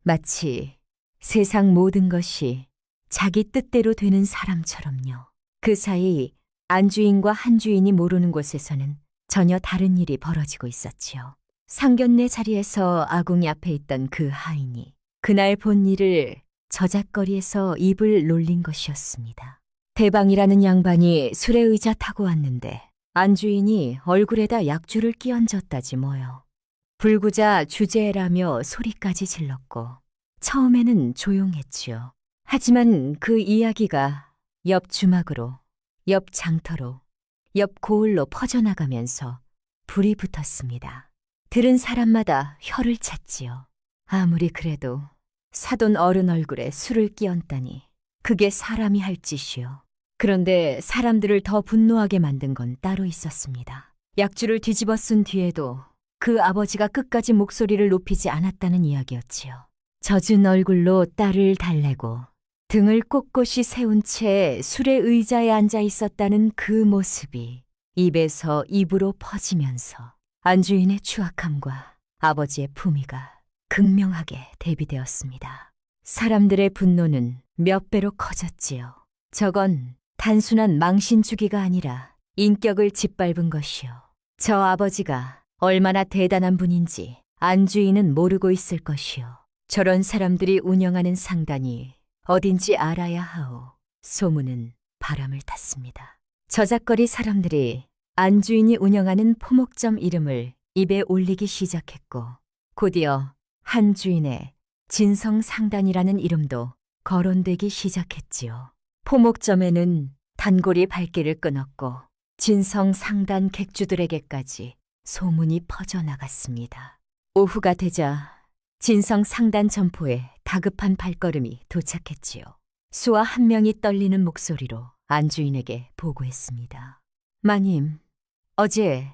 마치 세상 모든 것이 자기 뜻대로 되는 사람처럼요. 그 사이 안주인과 한주인이 모르는 곳에서는 전혀 다른 일이 벌어지고 있었지요. 상견례 자리에서 아궁이 앞에 있던 그 하인이 그날 본 일을 저잣거리에서 입을 놀린 것이었습니다. 대방이라는 양반이 술에 의자 타고 왔는데 안주인이 얼굴에다 약주를 끼얹었다지 뭐요. 불구자 주제라며 소리까지 질렀고 처음에는 조용했지요. 하지만 그 이야기가 옆 주막으로, 옆 장터로, 옆 고을로 퍼져나가면서 불이 붙었습니다. 들은 사람마다 혀를 찼지요. 아무리 그래도 사돈 어른 얼굴에 술을 끼얹다니 그게 사람이 할 짓이요. 그런데 사람들을 더 분노하게 만든 건 따로 있었습니다. 약주를 뒤집어 쓴 뒤에도 그 아버지가 끝까지 목소리를 높이지 않았다는 이야기였지요. 젖은 얼굴로 딸을 달래고 등을 꼿꼿이 세운 채 술의 의자에 앉아 있었다는 그 모습이 입에서 입으로 퍼지면서 안주인의 추악함과 아버지의 품위가 극명하게 대비되었습니다. 사람들의 분노는 몇 배로 커졌지요. 저건 단순한 망신주기가 아니라 인격을 짓밟은 것이요. 저 아버지가 얼마나 대단한 분인지 안주인은 모르고 있을 것이요. 저런 사람들이 운영하는 상단이 어딘지 알아야 하오. 소문은 바람을 탔습니다. 저잣거리 사람들이 안주인이 운영하는 포목점 이름을 입에 올리기 시작했고 곧이어 한 주인의 진성상단이라는 이름도 거론되기 시작했지요. 포목점에는 단골이 발길을 끊었고 진성상단 객주들에게까지 소문이 퍼져나갔습니다. 오후가 되자 진성상단 점포에 다급한 발걸음이 도착했지요. 수아 한 명이 떨리는 목소리로 안주인에게 보고했습니다. 마님, 어제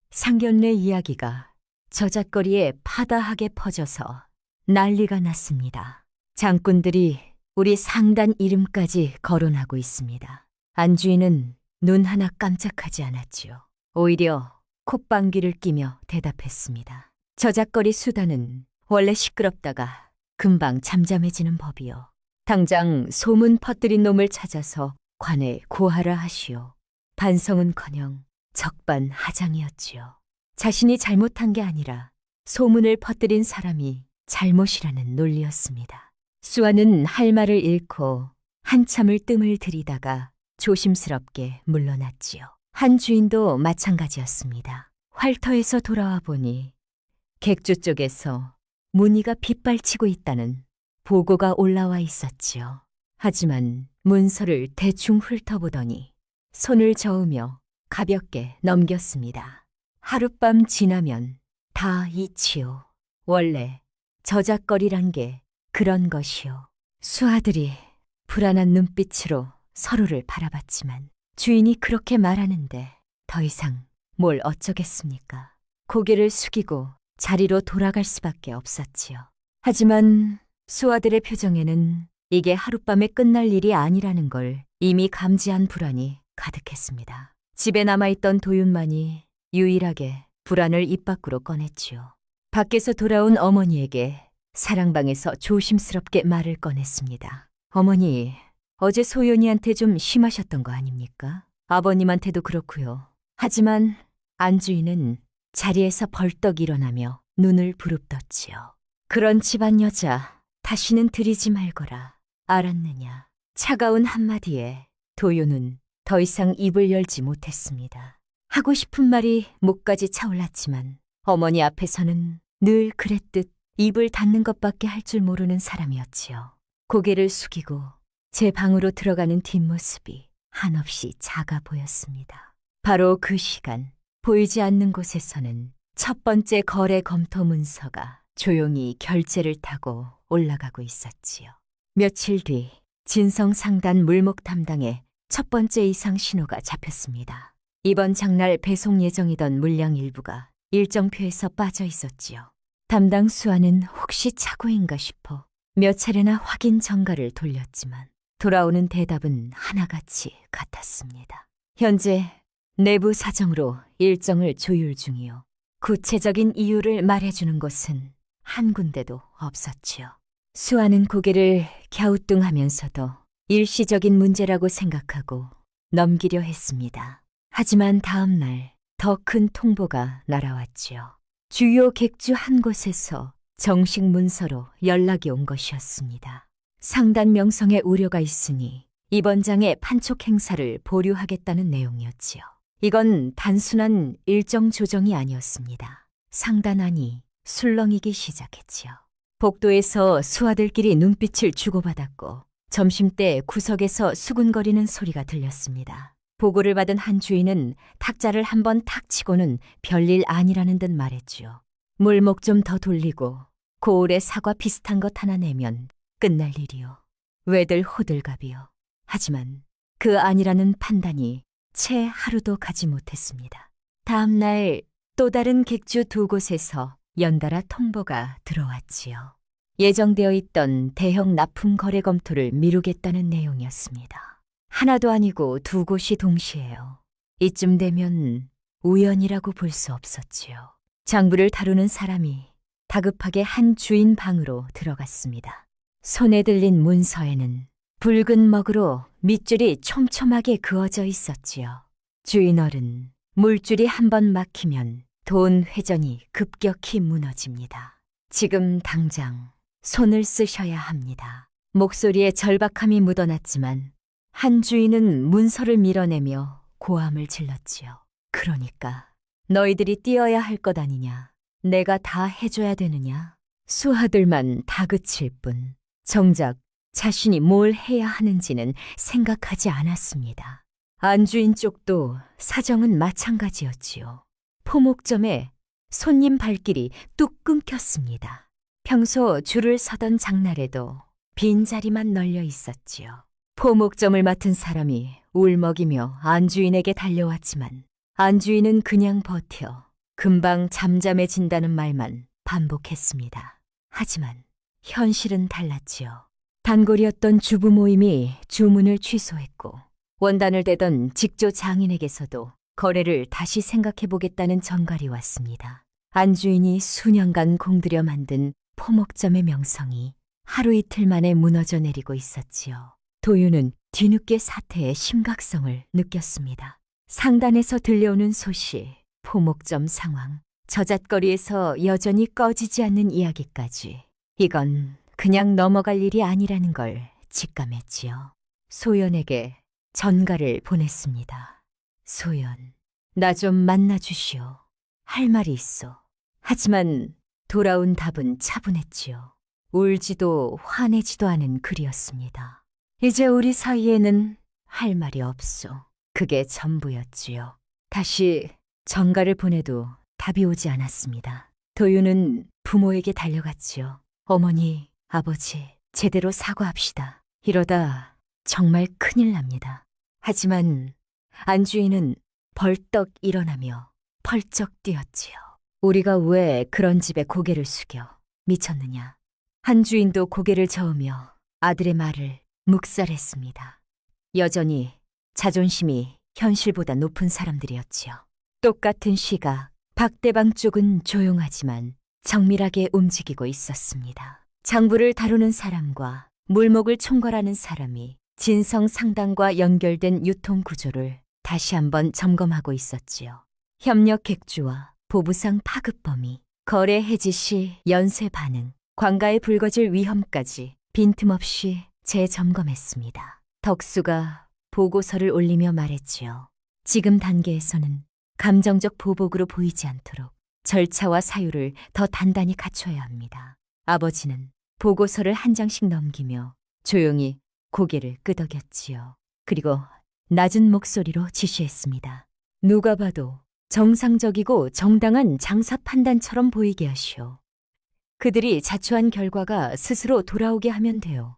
상견례 이야기가 저잣거리에 파다하게 퍼져서 난리가 났습니다. 장꾼들이 우리 상단 이름까지 거론하고 있습니다. 안주인은 눈 하나 깜짝하지 않았지요. 오히려 콧방귀를 끼며 대답했습니다. 저잣거리 수단은 원래 시끄럽다가 금방 잠잠해지는 법이요. 당장 소문 퍼뜨린 놈을 찾아서 관에 고하라 하시오. 반성은커녕 적반하장이었지요. 자신이 잘못한 게 아니라 소문을 퍼뜨린 사람이 잘못이라는 논리였습니다. 수아는 할 말을 잃고 한참을 뜸을 들이다가 조심스럽게 물러났지요. 한 주인도 마찬가지였습니다. 활터에서 돌아와 보니 객주 쪽에서 문의가 빗발치고 있다는 보고가 올라와 있었지요. 하지만 문서를 대충 훑어보더니 손을 저으며 가볍게 넘겼습니다. 하룻밤 지나면 다 잊지요. 원래 저잣거리란 게 그런 것이요. 수아들이 불안한 눈빛으로 서로를 바라봤지만 주인이 그렇게 말하는데 더 이상 뭘 어쩌겠습니까? 고개를 숙이고 자리로 돌아갈 수밖에 없었지요. 하지만 수아들의 표정에는 이게 하룻밤에 끝날 일이 아니라는 걸 이미 감지한 불안이 가득했습니다. 집에 남아있던 도윤만이 유일하게 불안을 입 밖으로 꺼냈지요. 밖에서 돌아온 어머니에게 사랑방에서 조심스럽게 말을 꺼냈습니다. 어머니, 어제 소연이한테 좀 심하셨던 거 아닙니까? 아버님한테도 그렇고요. 하지만 안주인은 자리에서 벌떡 일어나며 눈을 부릅떴지요. 그런 집안 여자 다시는 들이지 말거라. 알았느냐. 차가운 한마디에 도요는 더 이상 입을 열지 못했습니다. 하고 싶은 말이 목까지 차올랐지만 어머니 앞에서는 늘 그랬듯 입을 닫는 것밖에 할 줄 모르는 사람이었지요. 고개를 숙이고 제 방으로 들어가는 뒷모습이 한없이 작아 보였습니다. 바로 그 시간 보이지 않는 곳에서는 첫 번째 거래 검토 문서가 조용히 결제를 타고 올라가고 있었지요. 며칠 뒤 진성상단 물목 담당에 첫 번째 이상 신호가 잡혔습니다. 이번 장날 배송 예정이던 물량 일부가 일정표에서 빠져 있었지요. 담당 수아는 혹시 착오인가 싶어 몇 차례나 확인 전가를 돌렸지만 돌아오는 대답은 하나같이 같았습니다. 현재 내부 사정으로 일정을 조율 중이요. 구체적인 이유를 말해주는 곳은 한 군데도 없었지요. 수아는 고개를 갸우뚱하면서도 일시적인 문제라고 생각하고 넘기려 했습니다. 하지만 다음 날 더 큰 통보가 날아왔지요. 주요 객주 한 곳에서 정식 문서로 연락이 온 것이었습니다. 상단 명성에 우려가 있으니 이번 장의 판촉 행사를 보류하겠다는 내용이었지요. 이건 단순한 일정 조정이 아니었습니다. 상단 안이 술렁이기 시작했지요. 복도에서 수하들끼리 눈빛을 주고받았고 점심때 구석에서 수군거리는 소리가 들렸습니다. 보고를 받은 한 주인은 탁자를 한번 탁 치고는 별일 아니라는 듯 말했지요. 물목 좀 더 돌리고 고을의 사과 비슷한 것 하나 내면 끝날 일이요. 왜들 호들갑이요. 하지만 그 아니라는 판단이 채 하루도 가지 못했습니다. 다음 날 또 다른 객주 두 곳에서 연달아 통보가 들어왔지요. 예정되어 있던 대형 납품 거래 검토를 미루겠다는 내용이었습니다. 하나도 아니고 두 곳이 동시에요. 이쯤 되면 우연이라고 볼 수 없었지요. 장부를 다루는 사람이 다급하게 한 주인 방으로 들어갔습니다. 손에 들린 문서에는 붉은 먹으로 밑줄이 촘촘하게 그어져 있었지요. 주인 어른, 물줄이 한번 막히면 돈 회전이 급격히 무너집니다. 지금 당장 손을 쓰셔야 합니다. 목소리에 절박함이 묻어났지만 한 주인은 문서를 밀어내며 고함을 질렀지요. 그러니까 너희들이 뛰어야 할 것 아니냐. 내가 다 해줘야 되느냐. 수하들만 다그칠 뿐 정작 자신이 뭘 해야 하는지는 생각하지 않았습니다. 안주인 쪽도 사정은 마찬가지였지요. 포목점에 손님 발길이 뚝 끊겼습니다. 평소 줄을 서던 장날에도 빈자리만 널려 있었지요. 포목점을 맡은 사람이 울먹이며 안주인에게 달려왔지만 안주인은 그냥 버텨 금방 잠잠해진다는 말만 반복했습니다. 하지만 현실은 달랐지요. 단골이었던 주부 모임이 주문을 취소했고 원단을 대던 직조 장인에게서도 거래를 다시 생각해보겠다는 전갈이 왔습니다. 안주인이 수년간 공들여 만든 포목점의 명성이 하루 이틀 만에 무너져 내리고 있었지요. 도유는 뒤늦게 사태의 심각성을 느꼈습니다. 상단에서 들려오는 소식, 포목점 상황, 저잣거리에서 여전히 꺼지지 않는 이야기까지 이건 그냥 넘어갈 일이 아니라는 걸 직감했지요. 소연에게 전가를 보냈습니다. 소연, 나 좀 만나주시오. 할 말이 있어. 하지만 돌아온 답은 차분했지요. 울지도 화내지도 않은 글이었습니다. 이제 우리 사이에는 할 말이 없소. 그게 전부였지요. 다시 전가를 보내도 답이 오지 않았습니다. 도유는 부모에게 달려갔지요. 어머니, 아버지, 제대로 사과합시다. 이러다 정말 큰일 납니다. 하지만 안주인은 벌떡 일어나며 펄쩍 뛰었지요. 우리가 왜 그런 집에 고개를 숙여? 미쳤느냐? 한 주인도 고개를 저으며 아들의 말을 묵살했습니다. 여전히 자존심이 현실보다 높은 사람들이었지요. 똑같은 시각, 박대방 쪽은 조용하지만 정밀하게 움직이고 있었습니다. 장부를 다루는 사람과 물목을 총괄하는 사람이 진성 상당과 연결된 유통 구조를 다시 한번 점검하고 있었지요. 협력 객주와 보부상 파급 범위, 거래 해지 시 연쇄 반응, 관가에 불거질 위험까지 빈틈없이 재점검했습니다. 덕수가 보고서를 올리며 말했지요. 지금 단계에서는 감정적 보복으로 보이지 않도록 절차와 사유를 더 단단히 갖춰야 합니다. 아버지는 보고서를 한 장씩 넘기며 조용히 고개를 끄덕였지요. 그리고 낮은 목소리로 지시했습니다. 누가 봐도 정상적이고 정당한 장사 판단처럼 보이게 하시오. 그들이 자초한 결과가 스스로 돌아오게 하면 돼요.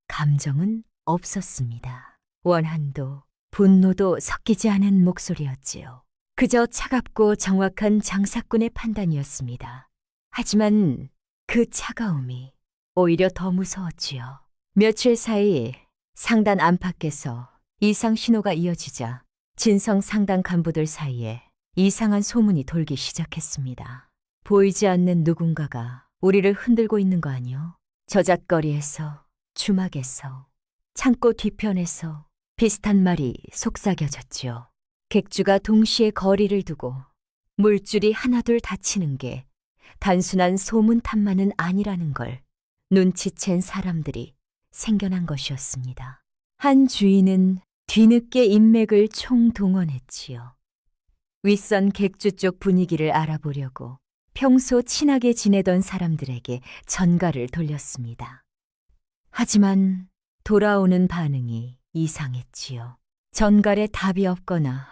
감정은 없었습니다. 원한도 분노도 섞이지 않은 목소리였지요. 그저 차갑고 정확한 장사꾼의 판단이었습니다. 하지만 그 차가움이 오히려 더 무서웠지요. 며칠 사이 상단 안팎에서 이상 신호가 이어지자 진성 상단 간부들 사이에 이상한 소문이 돌기 시작했습니다. 보이지 않는 누군가가 우리를 흔들고 있는 거 아니요? 저잣거리에서, 주막에서, 창고 뒤편에서 비슷한 말이 속삭여졌지요. 객주가 동시에 거리를 두고 물줄이 하나둘 닫히는 게 단순한 소문탄만은 아니라는 걸 눈치챈 사람들이 생겨난 것이었습니다. 한 주인은 뒤늦게 인맥을 총동원했지요. 윗선 객주 쪽 분위기를 알아보려고 평소 친하게 지내던 사람들에게 전가를 돌렸습니다. 하지만 돌아오는 반응이 이상했지요. 전갈에 답이 없거나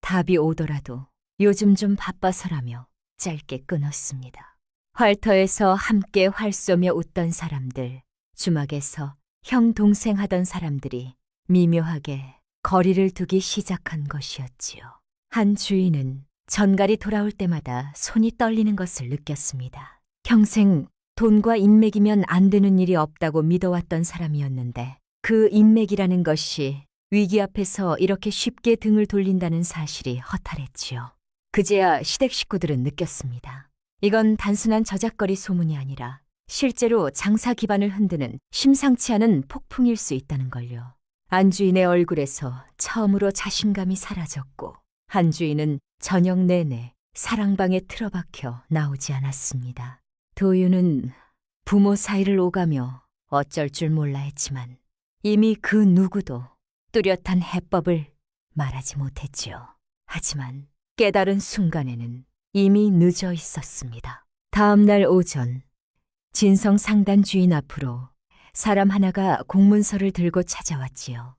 답이 오더라도 요즘 좀 바빠서라며 짧게 끊었습니다. 활터에서 함께 활 쏘며 웃던 사람들, 주막에서 형 동생 하던 사람들이 미묘하게 거리를 두기 시작한 것이었지요. 한 주인은 전갈이 돌아올 때마다 손이 떨리는 것을 느꼈습니다. 평생 돈과 인맥이면 안 되는 일이 없다고 믿어왔던 사람이었는데 그 인맥이라는 것이 위기 앞에서 이렇게 쉽게 등을 돌린다는 사실이 허탈했지요. 그제야 시댁 식구들은 느꼈습니다. 이건 단순한 저작거리 소문이 아니라 실제로 장사 기반을 흔드는 심상치 않은 폭풍일 수 있다는 걸요. 안 주인의 얼굴에서 처음으로 자신감이 사라졌고 한 주인은 저녁 내내 사랑방에 틀어박혀 나오지 않았습니다. 도윤은 부모 사이를 오가며 어쩔 줄 몰라 했지만 이미 그 누구도 뚜렷한 해법을 말하지 못했지요. 하지만 깨달은 순간에는 이미 늦어 있었습니다. 다음 날 오전 진성 상단 주인 앞으로 사람 하나가 공문서를 들고 찾아왔지요.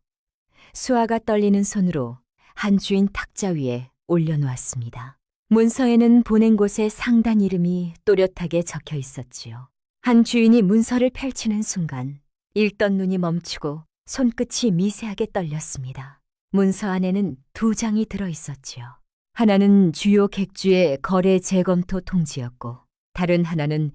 수아가 떨리는 손으로 한 주인 탁자 위에 올려놓았습니다. 문서에는 보낸 곳의 상단 이름이 또렷하게 적혀 있었지요. 한 주인이 문서를 펼치는 순간 읽던 눈이 멈추고 손끝이 미세하게 떨렸습니다. 문서 안에는 2장이 들어 있었지요. 하나는 주요 객주의 거래 재검토 통지였고 다른 하나는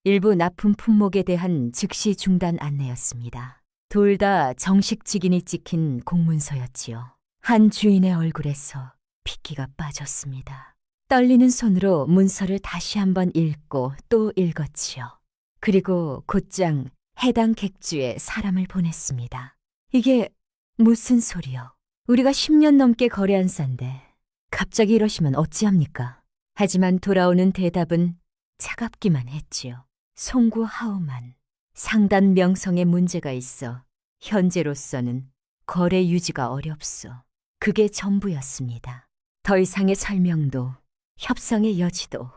일부 납품 품목에 대한 즉시 중단 안내였습니다. 둘 다 정식 직인이 찍힌 공문서였지요. 한 주인의 얼굴에서 핏기가 빠졌습니다. 떨리는 손으로 문서를 다시 한번 읽고 또 읽었지요. 그리고 곧장 해당 객주에 사람을 보냈습니다. 이게 무슨 소리요? 우리가 10년 넘게 거래한 싼데 갑자기 이러시면 어찌합니까? 하지만 돌아오는 대답은 차갑기만 했지요. 송구하오만 상단 명성에 문제가 있어 현재로서는 거래 유지가 어렵소. 그게 전부였습니다. 더 이상의 설명도 협상의 여지도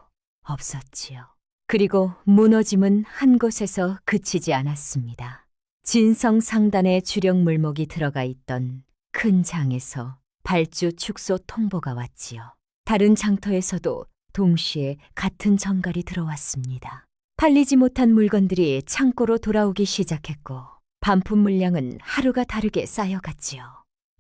없었지요. 그리고 무너짐은 한 곳에서 그치지 않았습니다. 진성 상단의 주력 물목이 들어가 있던 큰 장에서 발주 축소 통보가 왔지요. 다른 장터에서도 동시에 같은 전갈이 들어왔습니다. 팔리지 못한 물건들이 창고로 돌아오기 시작했고 반품 물량은 하루가 다르게 쌓여갔지요.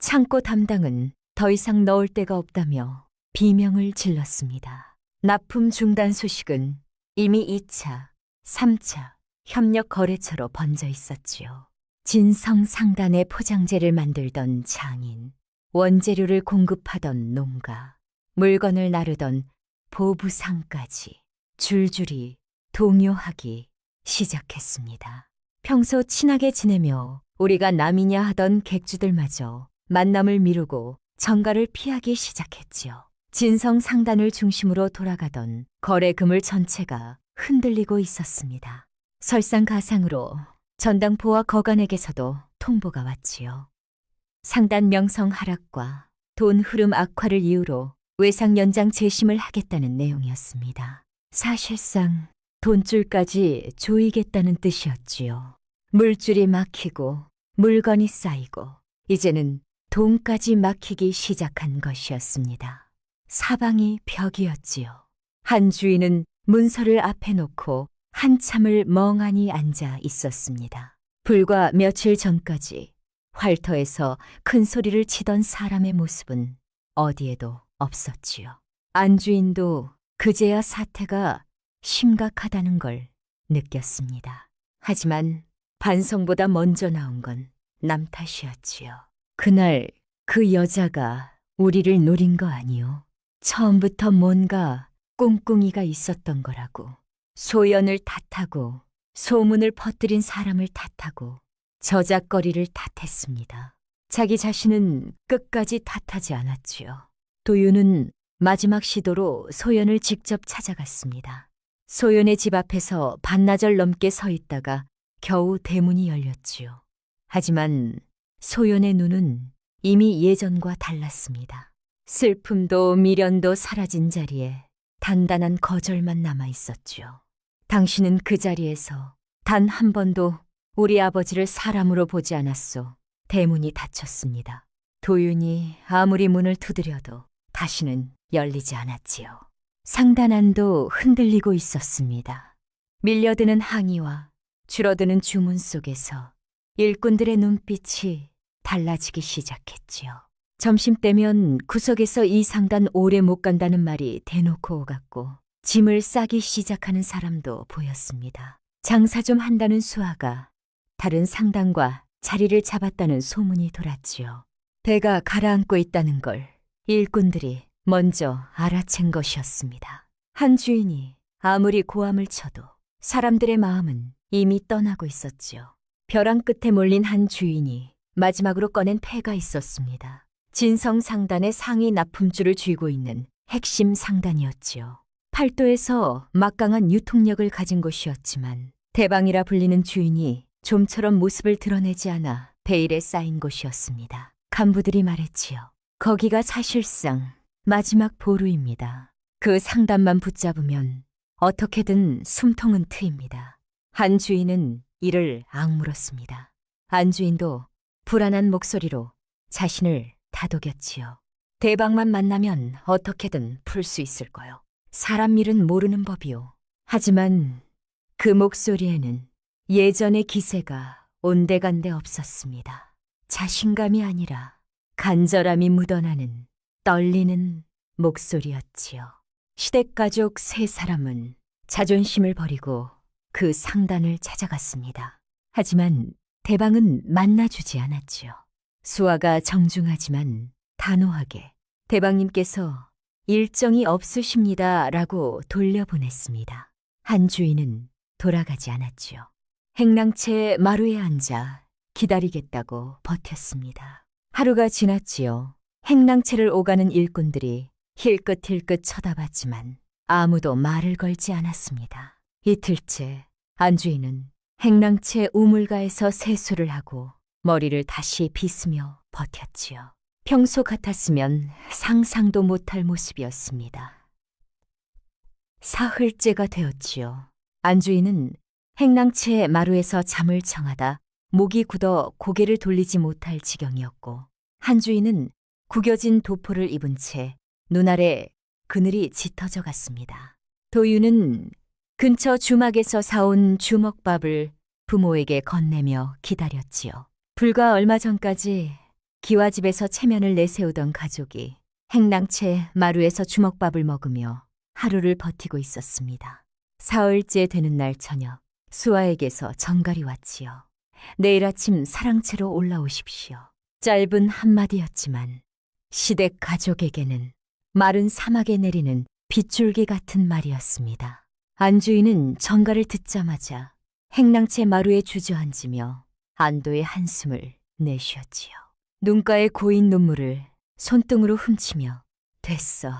창고 담당은 더 이상 넣을 데가 없다며 비명을 질렀습니다. 납품 중단 소식은 이미 2차, 3차 협력 거래처로 번져 있었지요. 진성 상단의 포장재를 만들던 장인, 원재료를 공급하던 농가, 물건을 나르던 보부상까지 줄줄이 동요하기 시작했습니다. 평소 친하게 지내며 우리가 남이냐 하던 객주들마저 만남을 미루고 정가를 피하기 시작했지요. 진성 상단을 중심으로 돌아가던 거래 그물 전체가 흔들리고 있었습니다. 설상가상으로 전당포와 거간에게서도 통보가 왔지요. 상단 명성 하락과 돈 흐름 악화를 이유로 외상 연장 재심을 하겠다는 내용이었습니다. 사실상 돈줄까지 조이겠다는 뜻이었지요. 물줄이 막히고 물건이 쌓이고 이제는 돈까지 막히기 시작한 것이었습니다. 사방이 벽이었지요. 한 주인은 문서를 앞에 놓고 한참을 멍하니 앉아 있었습니다. 불과 며칠 전까지 활터에서 큰 소리를 치던 사람의 모습은 어디에도 없었지요. 안 주인도 그제야 사태가 심각하다는 걸 느꼈습니다. 하지만 반성보다 먼저 나온 건 남 탓이었지요. 그날 그 여자가 우리를 노린 거 아니요. 처음부터 뭔가 꿍꿍이가 있었던 거라고. 소연을 탓하고 소문을 퍼뜨린 사람을 탓하고 저작거리를 탓했습니다. 자기 자신은 끝까지 탓하지 않았지요. 도윤은 마지막 시도로 소연을 직접 찾아갔습니다. 소연의 집 앞에서 반나절 넘게 서 있다가 겨우 대문이 열렸지요. 하지만 소연의 눈은 이미 예전과 달랐습니다. 슬픔도 미련도 사라진 자리에 단단한 거절만 남아 있었지요. 당신은 그 자리에서 단 한 번도 우리 아버지를 사람으로 보지 않았소. 대문이 닫혔습니다. 도윤이 아무리 문을 두드려도 다시는 열리지 않았지요. 상단안도 흔들리고 있었습니다. 밀려드는 항의와 줄어드는 주문 속에서 일꾼들의 눈빛이 달라지기 시작했지요. 점심때면 구석에서 이 상단 오래 못 간다는 말이 대놓고 오갔고 짐을 싸기 시작하는 사람도 보였습니다. 장사 좀 한다는 수아가 다른 상단과 자리를 잡았다는 소문이 돌았지요. 배가 가라앉고 있다는 걸 일꾼들이 먼저 알아챈 것이었습니다. 한 주인이 아무리 고함을 쳐도 사람들의 마음은 이미 떠나고 있었지요. 벼랑 끝에 몰린 한 주인이 마지막으로 꺼낸 패가 있었습니다. 진성 상단의 상위 납품주를 쥐고 있는 핵심 상단이었지요. 팔도에서 막강한 유통력을 가진 곳이었지만 대방이라 불리는 주인이 좀처럼 모습을 드러내지 않아 베일에 쌓인 곳이었습니다. 간부들이 말했지요. 거기가 사실상 마지막 보루입니다. 그 상단만 붙잡으면 어떻게든 숨통은 트입니다. 한 주인은 이를 악물었습니다. 안 주인도 불안한 목소리로 자신을 다독였지요. 대방만 만나면 어떻게든 풀 수 있을 거요. 사람 일은 모르는 법이요. 하지만 그 목소리에는 예전의 기세가 온데간데 없었습니다. 자신감이 아니라 간절함이 묻어나는 떨리는 목소리였지요. 시댁가족 세 사람은 자존심을 버리고 그 상단을 찾아갔습니다. 하지만 대방은 만나주지 않았지요. 수아가 정중하지만 단호하게 대방님께서 일정이 없으십니다라고 돌려보냈습니다. 한 주인은 돌아가지 않았지요. 행랑채 마루에 앉아 기다리겠다고 버텼습니다. 하루가 지났지요. 행랑채를 오가는 일꾼들이 힐끗힐끗 쳐다봤지만 아무도 말을 걸지 않았습니다. 이틀째 안주인은 행랑채 우물가에서 세수를 하고 머리를 다시 빗으며 버텼지요. 평소 같았으면 상상도 못할 모습이었습니다. 사흘째가 되었지요. 안주인은 행랑채 마루에서 잠을 청하다 목이 굳어 고개를 돌리지 못할 지경이었고 한 주인은 구겨진 도포를 입은 채 눈아래 그늘이 짙어져 갔습니다. 도윤은 근처 주막에서 사온 주먹밥을 부모에게 건네며 기다렸지요. 불과 얼마 전까지 기와집에서 체면을 내세우던 가족이 행랑채 마루에서 주먹밥을 먹으며 하루를 버티고 있었습니다. 사흘째 되는 날 저녁 수아에게서 전갈이 왔지요. 내일 아침 사랑채로 올라오십시오. 짧은 한마디였지만 시댁 가족에게는 마른 사막에 내리는 빗줄기 같은 말이었습니다. 안주인은 전갈을 듣자마자 행랑채 마루에 주저앉으며 안도의 한숨을 내쉬었지요. 눈가에 고인 눈물을 손등으로 훔치며 됐어.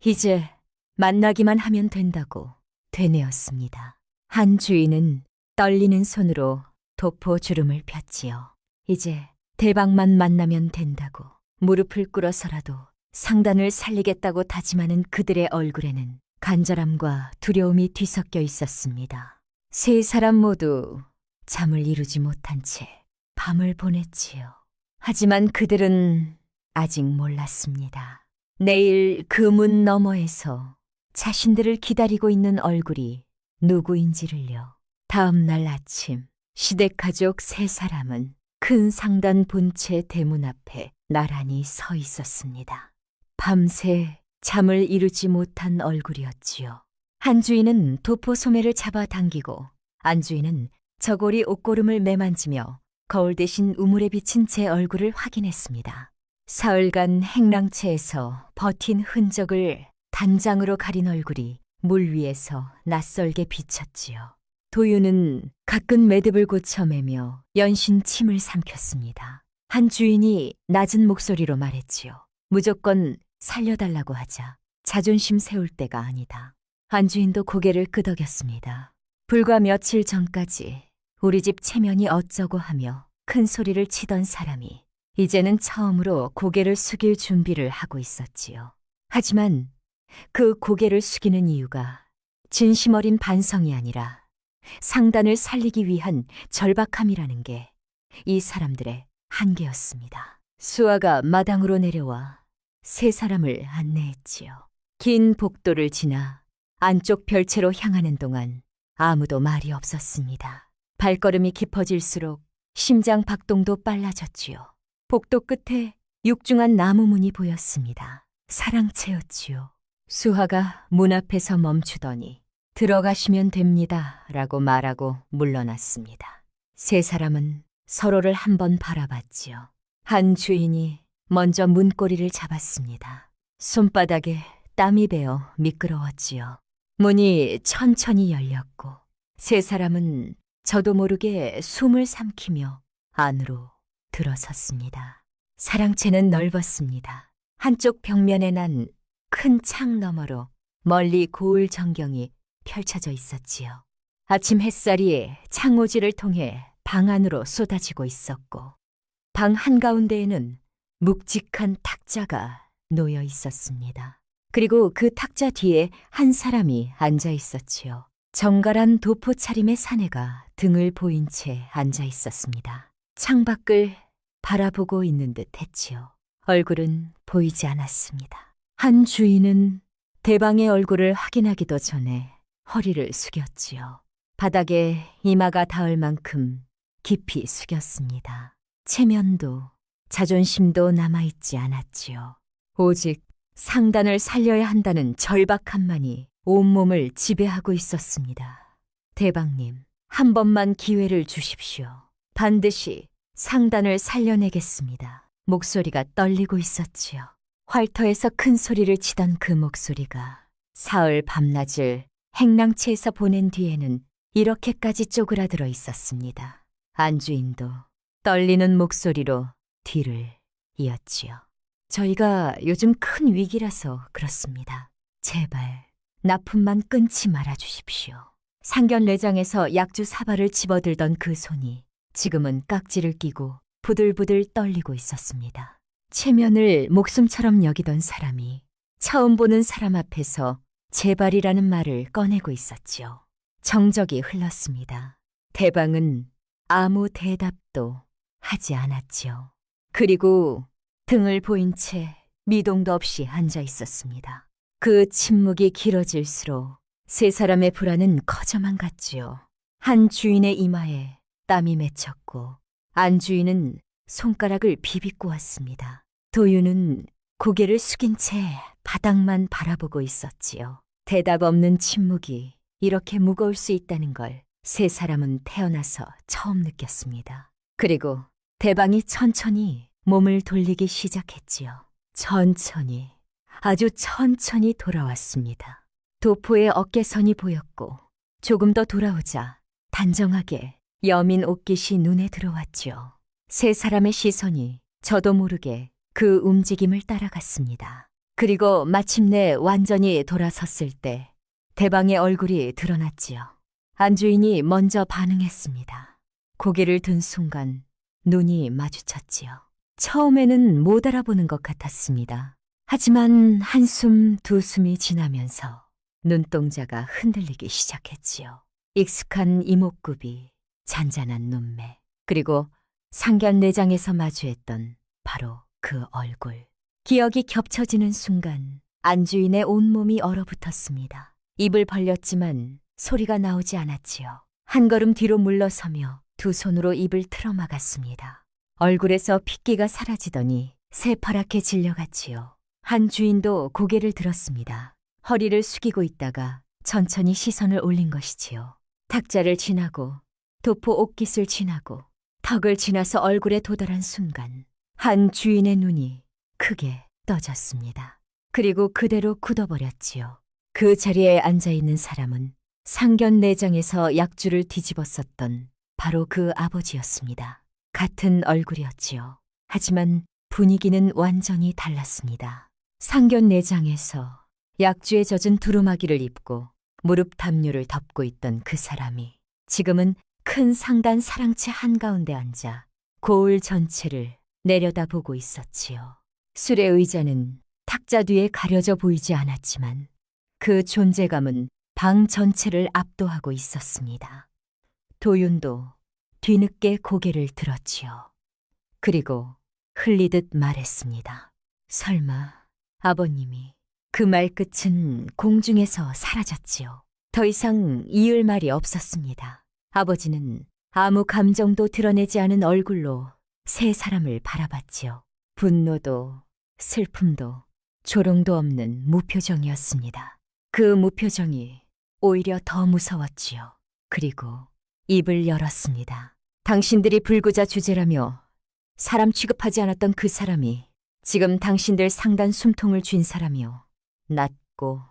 이제 만나기만 하면 된다고 되뇌었습니다. 한 주인은 떨리는 손으로 도포 주름을 폈지요. 이제 대방만 만나면 된다고 무릎을 꿇어서라도 상단을 살리겠다고 다짐하는 그들의 얼굴에는 간절함과 두려움이 뒤섞여 있었습니다. 세 사람 모두 잠을 이루지 못한 채 밤을 보냈지요. 하지만 그들은 아직 몰랐습니다. 내일 그 문 너머에서 자신들을 기다리고 있는 얼굴이 누구인지를요. 다음 날 아침 시댁가족 세 사람은 큰 상단 본체 대문 앞에 나란히 서 있었습니다. 밤새 잠을 이루지 못한 얼굴이었지요. 한 주인은 도포 소매를 잡아당기고 안 주인은 저고리 옷고름을 매만지며 거울 대신 우물에 비친 제 얼굴을 확인했습니다. 사흘간 행랑채에서 버틴 흔적을 단장으로 가린 얼굴이 물 위에서 낯설게 비쳤지요. 도유는 가끔 매듭을 고쳐매며 연신 침을 삼켰습니다. 한 주인이 낮은 목소리로 말했지요. 무조건 살려달라고 하자 자존심 세울 때가 아니다. 안 주인도 고개를 끄덕였습니다. 불과 며칠 전까지 우리 집 체면이 어쩌고 하며 큰 소리를 치던 사람이 이제는 처음으로 고개를 숙일 준비를 하고 있었지요. 하지만 그 고개를 숙이는 이유가 진심 어린 반성이 아니라 상단을 살리기 위한 절박함이라는 게 이 사람들의 한계였습니다. 수아가 마당으로 내려와 세 사람을 안내했지요. 긴 복도를 지나 안쪽 별채로 향하는 동안 아무도 말이 없었습니다. 발걸음이 깊어질수록 심장 박동도 빨라졌지요. 복도 끝에 육중한 나무 문이 보였습니다. 사랑채였지요. 수아가 문 앞에서 멈추더니 들어가시면 됩니다 라고 말하고 물러났습니다. 세 사람은 서로를 한번 바라봤지요. 한 주인이 먼저 문고리를 잡았습니다. 손바닥에 땀이 배어 미끄러웠지요. 문이 천천히 열렸고 세 사람은 저도 모르게 숨을 삼키며 안으로 들어섰습니다. 사랑채는 넓었습니다. 한쪽 벽면에 난 큰 창 너머로 멀리 고을 전경이 펼쳐져 있었지요. 아침 햇살이 창호지를 통해 방 안으로 쏟아지고 있었고 방 한가운데에는 묵직한 탁자가 놓여 있었습니다. 그리고 그 탁자 뒤에 한 사람이 앉아 있었지요. 정갈한 도포 차림의 사내가 등을 보인 채 앉아 있었습니다. 창밖을 바라보고 있는 듯 했지요. 얼굴은 보이지 않았습니다. 한 주인은 대방의 얼굴을 확인하기도 전에 허리를 숙였지요. 바닥에 이마가 닿을 만큼 깊이 숙였습니다. 체면도 자존심도 남아있지 않았지요. 오직 상단을 살려야 한다는 절박함만이 온몸을 지배하고 있었습니다. 대방님, 한 번만 기회를 주십시오. 반드시 상단을 살려내겠습니다. 목소리가 떨리고 있었지요. 활터에서 큰 소리를 치던 그 목소리가 사흘 밤낮을 행랑채에서 보낸 뒤에는 이렇게까지 쪼그라들어 있었습니다. 안주인도 떨리는 목소리로 뒤를 이었지요. 저희가 요즘 큰 위기라서 그렇습니다. 제발 납품만 끊지 말아주십시오. 상견례장에서 약주 사발을 집어들던 그 손이 지금은 깍지를 끼고 부들부들 떨리고 있었습니다. 체면을 목숨처럼 여기던 사람이 처음 보는 사람 앞에서 제발이라는 말을 꺼내고 있었지요. 정적이 흘렀습니다. 대방은 아무 대답도 하지 않았지요. 그리고 등을 보인 채 미동도 없이 앉아 있었습니다. 그 침묵이 길어질수록 세 사람의 불안은 커져만 갔지요. 한 주인의 이마에 땀이 맺혔고 안 주인은 손가락을 비비꼬았습니다. 도유는 고개를 숙인 채 바닥만 바라보고 있었지요. 대답 없는 침묵이 이렇게 무거울 수 있다는 걸 세 사람은 태어나서 처음 느꼈습니다. 그리고 대방이 천천히 몸을 돌리기 시작했지요. 천천히, 아주 천천히 돌아왔습니다. 도포의 어깨선이 보였고 조금 더 돌아오자 단정하게 여민 옷깃이 눈에 들어왔지요. 세 사람의 시선이 저도 모르게 그 움직임을 따라갔습니다. 그리고 마침내 완전히 돌아섰을 때 대방의 얼굴이 드러났지요. 안주인이 먼저 반응했습니다. 고개를 든 순간 눈이 마주쳤지요. 처음에는 못 알아보는 것 같았습니다. 하지만 한숨 두 숨이 지나면서 눈동자가 흔들리기 시작했지요. 익숙한 이목구비, 잔잔한 눈매, 그리고 상견례장에서 마주했던 바로 그 얼굴. 기억이 겹쳐지는 순간 안주인의 온몸이 얼어붙었습니다. 입을 벌렸지만 소리가 나오지 않았지요. 한 걸음 뒤로 물러서며 두 손으로 입을 틀어막았습니다. 얼굴에서 핏기가 사라지더니 새파랗게 질려갔지요. 한 주인도 고개를 들었습니다. 허리를 숙이고 있다가 천천히 시선을 올린 것이지요. 탁자를 지나고 도포 옷깃을 지나고 턱을 지나서 얼굴에 도달한 순간 한 주인의 눈이 크게 떠졌습니다. 그리고 그대로 굳어버렸지요. 그 자리에 앉아있는 사람은 상견례장에서 약주를 뒤집었었던 바로 그 아버지였습니다. 같은 얼굴이었지요. 하지만 분위기는 완전히 달랐습니다. 상견례장에서 약주에 젖은 두루마기를 입고 무릎 담요를 덮고 있던 그 사람이 지금은 큰 상단 사랑채 한가운데 앉아 고을 전체를 내려다보고 있었지요. 술의 의자는 탁자 뒤에 가려져 보이지 않았지만 그 존재감은 방 전체를 압도하고 있었습니다. 도윤도 뒤늦게 고개를 들었지요. 그리고 흘리듯 말했습니다. 설마 아버님이. 그 말끝은 공중에서 사라졌지요. 더 이상 이을 말이 없었습니다. 아버지는 아무 감정도 드러내지 않은 얼굴로 세 사람을 바라봤지요. 분노도 슬픔도 조롱도 없는 무표정이었습니다. 그 무표정이 오히려 더 무서웠지요. 그리고 입을 열었습니다. 당신들이 불구자 주제라며 사람 취급하지 않았던 그 사람이 지금 당신들 상단 숨통을 쥔 사람이요. 낮고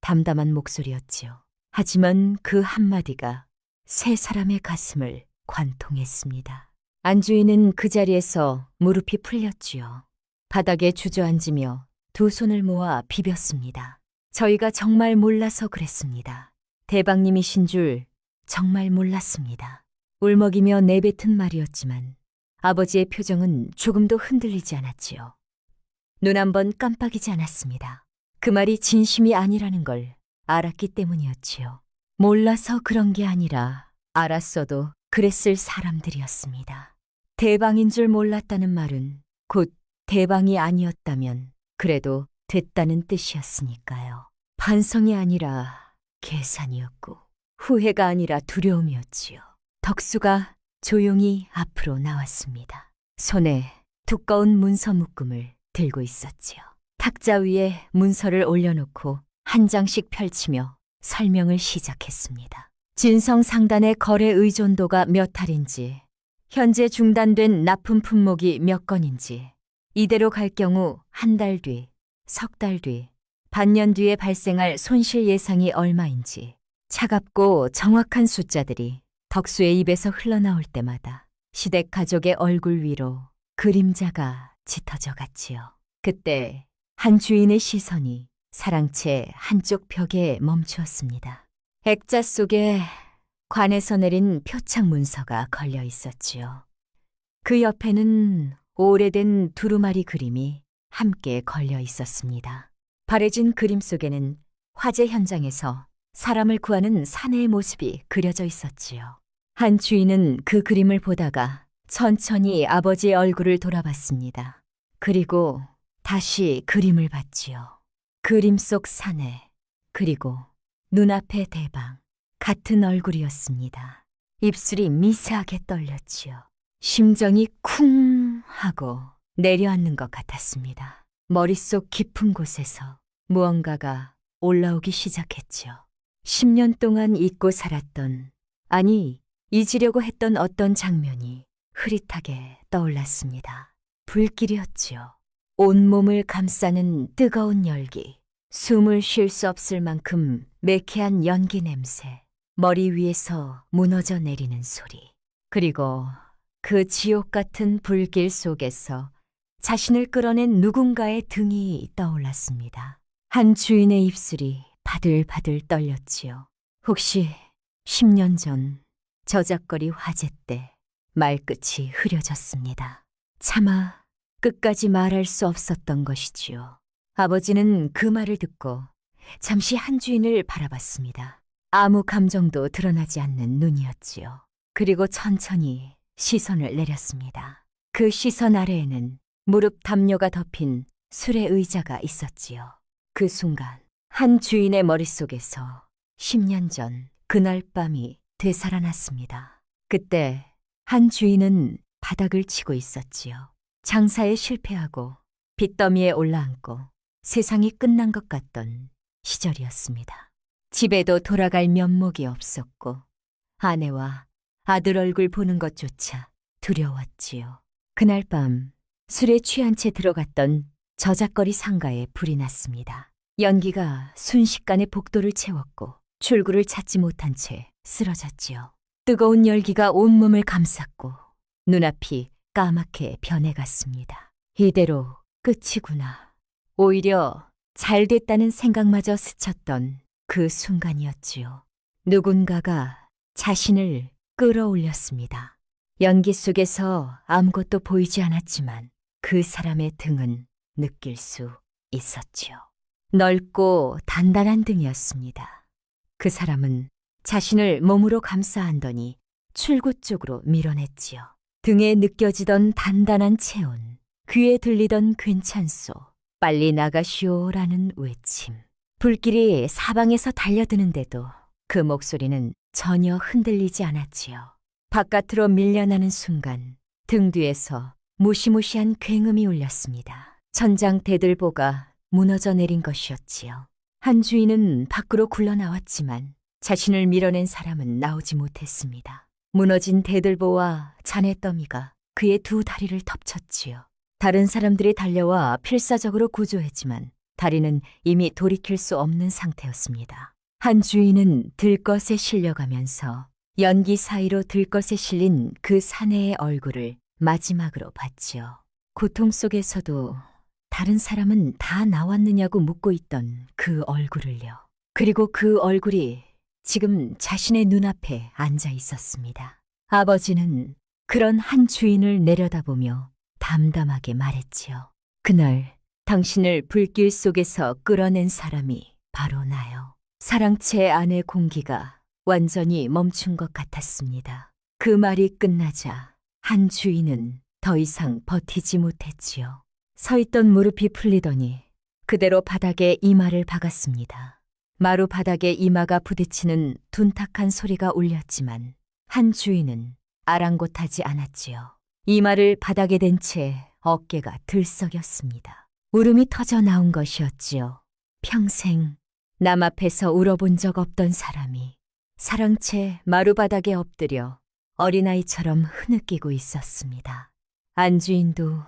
담담한 목소리였지요. 하지만 그 한마디가 세 사람의 가슴을 관통했습니다. 안주인은 그 자리에서 무릎이 풀렸지요. 바닥에 주저앉으며 두 손을 모아 비볐습니다. 저희가 정말 몰라서 그랬습니다. 대방님이신 줄 정말 몰랐습니다. 울먹이며 내뱉은 말이었지만 아버지의 표정은 조금도 흔들리지 않았지요. 눈 한 번 깜빡이지 않았습니다. 그 말이 진심이 아니라는 걸 알았기 때문이었지요. 몰라서 그런 게 아니라 알았어도 그랬을 사람들이었습니다. 대방인 줄 몰랐다는 말은 곧 대방이 아니었다면 그래도 됐다는 뜻이었으니까요. 반성이 아니라 계산이었고 후회가 아니라 두려움이었지요. 덕수가 조용히 앞으로 나왔습니다. 손에 두꺼운 문서 묶음을 들고 있었지요. 탁자 위에 문서를 올려놓고 한 장씩 펼치며 설명을 시작했습니다. 진성 상단의 거래 의존도가 몇 할인지, 현재 중단된 납품 품목이 몇 건인지, 이대로 갈 경우 한 달 뒤, 석 달 뒤, 반년 뒤에 발생할 손실 예상이 얼마인지 차갑고 정확한 숫자들이 덕수의 입에서 흘러나올 때마다 시댁 가족의 얼굴 위로 그림자가 짙어져 갔지요. 그때 한 주인의 시선이 사랑채 한쪽 벽에 멈추었습니다. 액자 속에 관에서 내린 표창 문서가 걸려 있었지요. 그 옆에는 오래된 두루마리 그림이 함께 걸려 있었습니다. 바래진 그림 속에는 화재 현장에서 사람을 구하는 사내의 모습이 그려져 있었지요. 한 주인은 그 그림을 보다가 천천히 아버지의 얼굴을 돌아봤습니다. 그리고 다시 그림을 봤지요. 그림 속 사내, 그리고 눈앞의 대방, 같은 얼굴이었습니다. 입술이 미세하게 떨렸지요. 심정이 쿵 하고 내려앉는 것 같았습니다. 머릿속 깊은 곳에서 무언가가 올라오기 시작했지요. 10년 동안 잊고 살았던, 아니 잊으려고 했던 어떤 장면이 흐릿하게 떠올랐습니다. 불길이었지요. 온몸을 감싸는 뜨거운 열기, 숨을 쉴 수 없을 만큼 매캐한 연기 냄새, 머리 위에서 무너져 내리는 소리, 그리고 그 지옥 같은 불길 속에서 자신을 끌어낸 누군가의 등이 떠올랐습니다. 한 주인의 입술이 바들바들 떨렸지요. 혹시 10년 전 저작거리 화재 때 말끝이 흐려졌습니다. 차마 끝까지 말할 수 없었던 것이지요. 아버지는 그 말을 듣고 잠시 한 주인을 바라봤습니다. 아무 감정도 드러나지 않는 눈이었지요. 그리고 천천히 시선을 내렸습니다. 그 시선 아래에는 무릎 담요가 덮인 수레 의자가 있었지요. 그 순간 한 주인의 머릿속에서 10년 전 그날 밤이 되살아났습니다. 그때 한 주인은 바닥을 치고 있었지요. 장사에 실패하고 빚더미에 올라앉고 세상이 끝난 것 같던 시절이었습니다. 집에도 돌아갈 면목이 없었고 아내와 아들 얼굴 보는 것조차 두려웠지요. 그날 밤 술에 취한 채 들어갔던 저작거리 상가에 불이 났습니다. 연기가 순식간에 복도를 채웠고 출구를 찾지 못한 채 쓰러졌지요. 뜨거운 열기가 온몸을 감쌌고 눈앞이 까맣게 변해갔습니다. 이대로 끝이구나. 오히려 잘 됐다는 생각마저 스쳤던 그 순간이었지요. 누군가가 자신을 끌어올렸습니다. 연기 속에서 아무것도 보이지 않았지만 그 사람의 등은 느낄 수 있었지요. 넓고 단단한 등이었습니다. 그 사람은 자신을 몸으로 감싸 안더니 출구 쪽으로 밀어냈지요. 등에 느껴지던 단단한 체온, 귀에 들리던 괜찮소, 빨리 나가시오라는 외침. 불길이 사방에서 달려드는데도 그 목소리는 전혀 흔들리지 않았지요. 바깥으로 밀려나는 순간 등 뒤에서 무시무시한 굉음이 울렸습니다. 천장 대들보가 무너져 내린 것이었지요. 한 주인은 밖으로 굴러나왔지만 자신을 밀어낸 사람은 나오지 못했습니다. 무너진 대들보와 잔해더미가 그의 두 다리를 덮쳤지요. 다른 사람들이 달려와 필사적으로 구조했지만 다리는 이미 돌이킬 수 없는 상태였습니다. 한 주인은 들것에 실려가면서 연기 사이로 들것에 실린 그 사내의 얼굴을 마지막으로 봤지요. 고통 속에서도 다른 사람은 다 나왔느냐고 묻고 있던 그 얼굴을요. 그리고 그 얼굴이 지금 자신의 눈앞에 앉아 있었습니다. 아버지는 그런 한 주인을 내려다보며 담담하게 말했지요. 그날 당신을 불길 속에서 끌어낸 사람이 바로 나요. 사랑채 안의 공기가 완전히 멈춘 것 같았습니다. 그 말이 끝나자 한 주인은 더 이상 버티지 못했지요. 서 있던 무릎이 풀리더니 그대로 바닥에 이마를 박았습니다. 마루 바닥에 이마가 부딪히는 둔탁한 소리가 울렸지만 한 주인은 아랑곳하지 않았지요. 이마를 바닥에 댄 채 어깨가 들썩였습니다. 울음이 터져 나온 것이었지요. 평생 남 앞에서 울어본 적 없던 사람이 사랑채 마루바닥에 엎드려 어린아이처럼 흐느끼고 있었습니다. 안주인도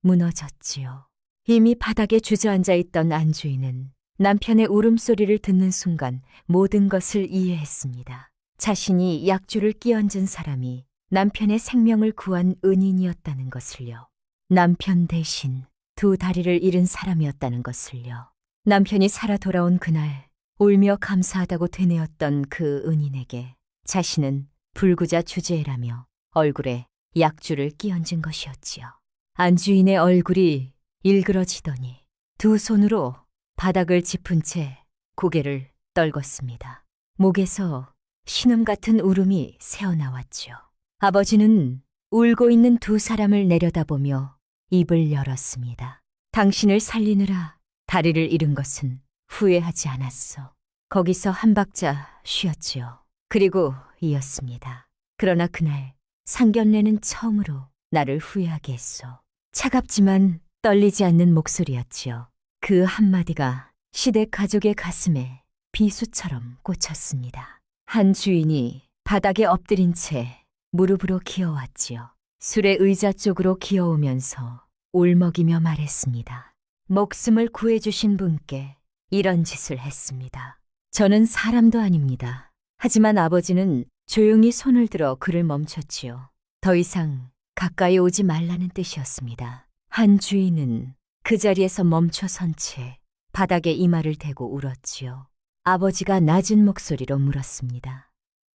무너졌지요. 이미 바닥에 주저앉아 있던 안주인은 남편의 울음소리를 듣는 순간 모든 것을 이해했습니다. 자신이 약주를 끼얹은 사람이 남편의 생명을 구한 은인이었다는 것을요. 남편 대신 두 다리를 잃은 사람이었다는 것을요. 남편이 살아 돌아온 그날 울며 감사하다고 되뇌었던 그 은인에게 자신은 불구자 주제라며 얼굴에 약주를 끼얹은 것이었지요. 안주인의 얼굴이 일그러지더니 두 손으로 바닥을 짚은 채 고개를 떨궜습니다. 목에서 신음 같은 울음이 새어나왔지요. 아버지는 울고 있는 두 사람을 내려다보며 입을 열었습니다. 당신을 살리느라 다리를 잃은 것은 후회하지 않았어. 거기서 한 박자 쉬었지요. 그리고 이었습니다. 그러나 그날 상견례는 처음으로 나를 후회하게 했어. 차갑지만 떨리지 않는 목소리였지요. 그 한마디가 시댁 가족의 가슴에 비수처럼 꽂혔습니다. 한 주인이 바닥에 엎드린 채 무릎으로 기어왔지요. 술의 의자 쪽으로 기어오면서 울먹이며 말했습니다. 목숨을 구해주신 분께 이런 짓을 했습니다. 저는 사람도 아닙니다. 하지만 아버지는 조용히 손을 들어 그를 멈췄지요. 더 이상 가까이 오지 말라는 뜻이었습니다. 한 주인은 그 자리에서 멈춰선 채 바닥에 이마를 대고 울었지요. 아버지가 낮은 목소리로 물었습니다.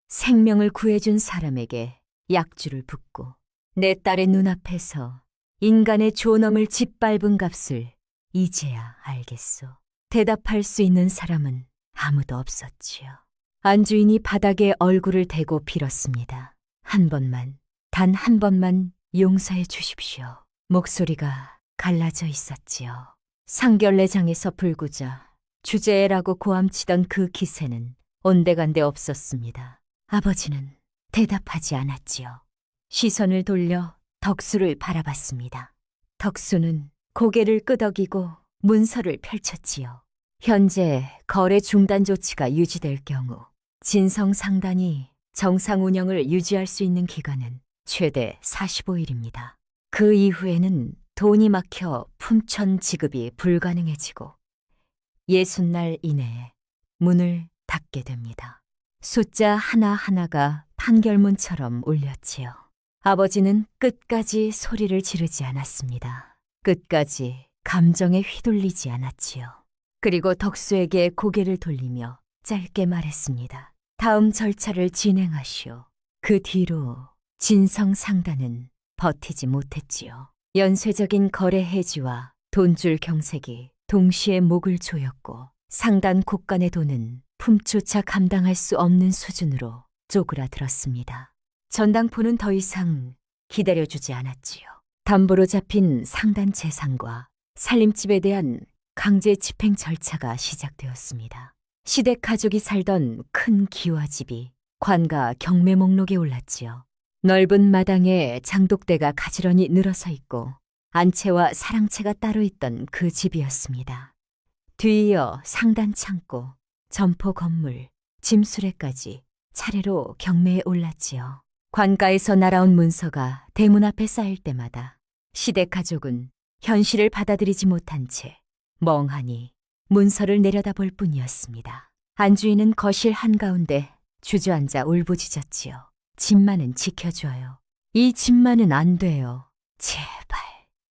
생명을 구해준 사람에게 약주를 붓고 내 딸의 눈앞에서 인간의 존엄을 짓밟은 값을 이제야 알겠소. 대답할 수 있는 사람은 아무도 없었지요. 안주인이 바닥에 얼굴을 대고 빌었습니다. 한 번만, 단 한 번만 용서해 주십시오. 목소리가 갈라져 있었지요. 상결례장에서 불구자 주제라고 고함치던 그 기세는 온데간데 없었습니다. 아버지는 대답하지 않았지요. 시선을 돌려 덕수를 바라봤습니다. 덕수는 고개를 끄덕이고 문서를 펼쳤지요. 현재 거래 중단 조치가 유지될 경우 진성상단이 정상 운영을 유지할 수 있는 기간은 최대 45일입니다. 그 이후에는 돈이 막혀 품천 지급이 불가능해지고 60날 이내에 문을 닫게 됩니다. 숫자 하나하나가 판결문처럼 울렸지요. 아버지는 끝까지 소리를 지르지 않았습니다. 끝까지 감정에 휘둘리지 않았지요. 그리고 덕수에게 고개를 돌리며 짧게 말했습니다. 다음 절차를 진행하시오. 그 뒤로 진성상단은 버티지 못했지요. 연쇄적인 거래 해지와 돈줄 경색이 동시에 목을 조였고 상단 곳간의 돈은 품조차 감당할 수 없는 수준으로 쪼그라들었습니다. 전당포는 더 이상 기다려주지 않았지요. 담보로 잡힌 상단 재산과 살림집에 대한 강제 집행 절차가 시작되었습니다. 시댁 가족이 살던 큰 기와집이 관가 경매 목록에 올랐지요. 넓은 마당에 장독대가 가지런히 늘어서 있고 안채와 사랑채가 따로 있던 그 집이었습니다. 뒤이어 상단 창고, 점포 건물, 짐수레까지 차례로 경매에 올랐지요. 관가에서 날아온 문서가 대문 앞에 쌓일 때마다 시댁 가족은 현실을 받아들이지 못한 채 멍하니 문서를 내려다볼 뿐이었습니다. 안주인은 거실 한가운데 주저앉아 울부짖었지요. 집만은 지켜줘요. 이 집만은 안 돼요. 제발.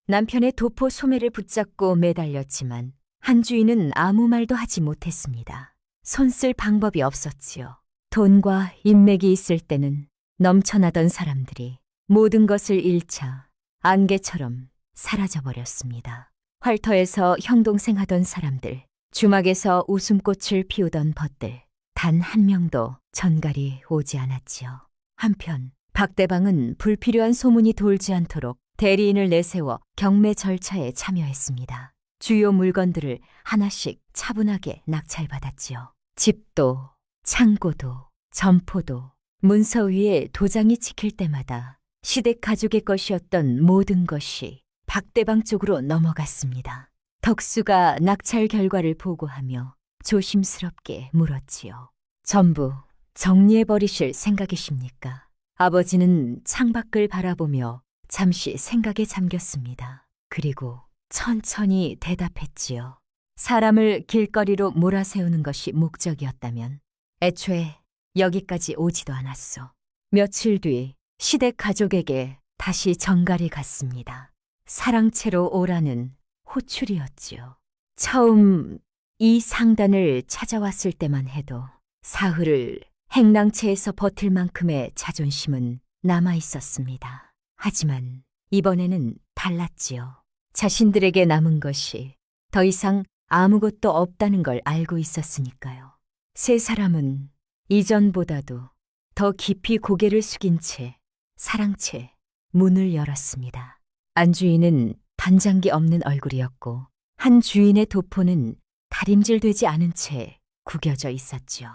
남편의 도포 소매를 붙잡고 매달렸지만 한 주인은 아무 말도 하지 못했습니다. 손 쓸 방법이 없었지요. 돈과 인맥이 있을 때는 넘쳐나던 사람들이 모든 것을 잃자 안개처럼 사라져버렸습니다. 활터에서 형동생 하던 사람들, 주막에서 웃음꽃을 피우던 벗들, 단 한 명도 전갈이 오지 않았지요. 한편 박대방은 불필요한 소문이 돌지 않도록 대리인을 내세워 경매 절차에 참여했습니다. 주요 물건들을 하나씩 차분하게 낙찰받았지요. 집도, 창고도, 점포도, 문서 위에 도장이 찍힐 때마다 시댁 가족의 것이었던 모든 것이 박대방 쪽으로 넘어갔습니다. 덕수가 낙찰 결과를 보고하며 조심스럽게 물었지요. 전부 정리해버리실 생각이십니까? 아버지는 창밖을 바라보며 잠시 생각에 잠겼습니다. 그리고 천천히 대답했지요. 사람을 길거리로 몰아세우는 것이 목적이었다면 애초에 여기까지 오지도 않았소. 며칠 뒤 시댁 가족에게 다시 전갈이 갔습니다. 사랑채로 오라는 호출이었지요. 처음 이 상단을 찾아왔을 때만 해도 사흘을 행랑채에서 버틸 만큼의 자존심은 남아 있었습니다. 하지만 이번에는 달랐지요. 자신들에게 남은 것이 더 이상 아무것도 없다는 걸 알고 있었으니까요. 세 사람은 이전보다도 더 깊이 고개를 숙인 채 사랑채 문을 열었습니다. 안주인은 반장기 없는 얼굴이었고 한 주인의 도포는 다림질되지 않은 채 구겨져 있었지요.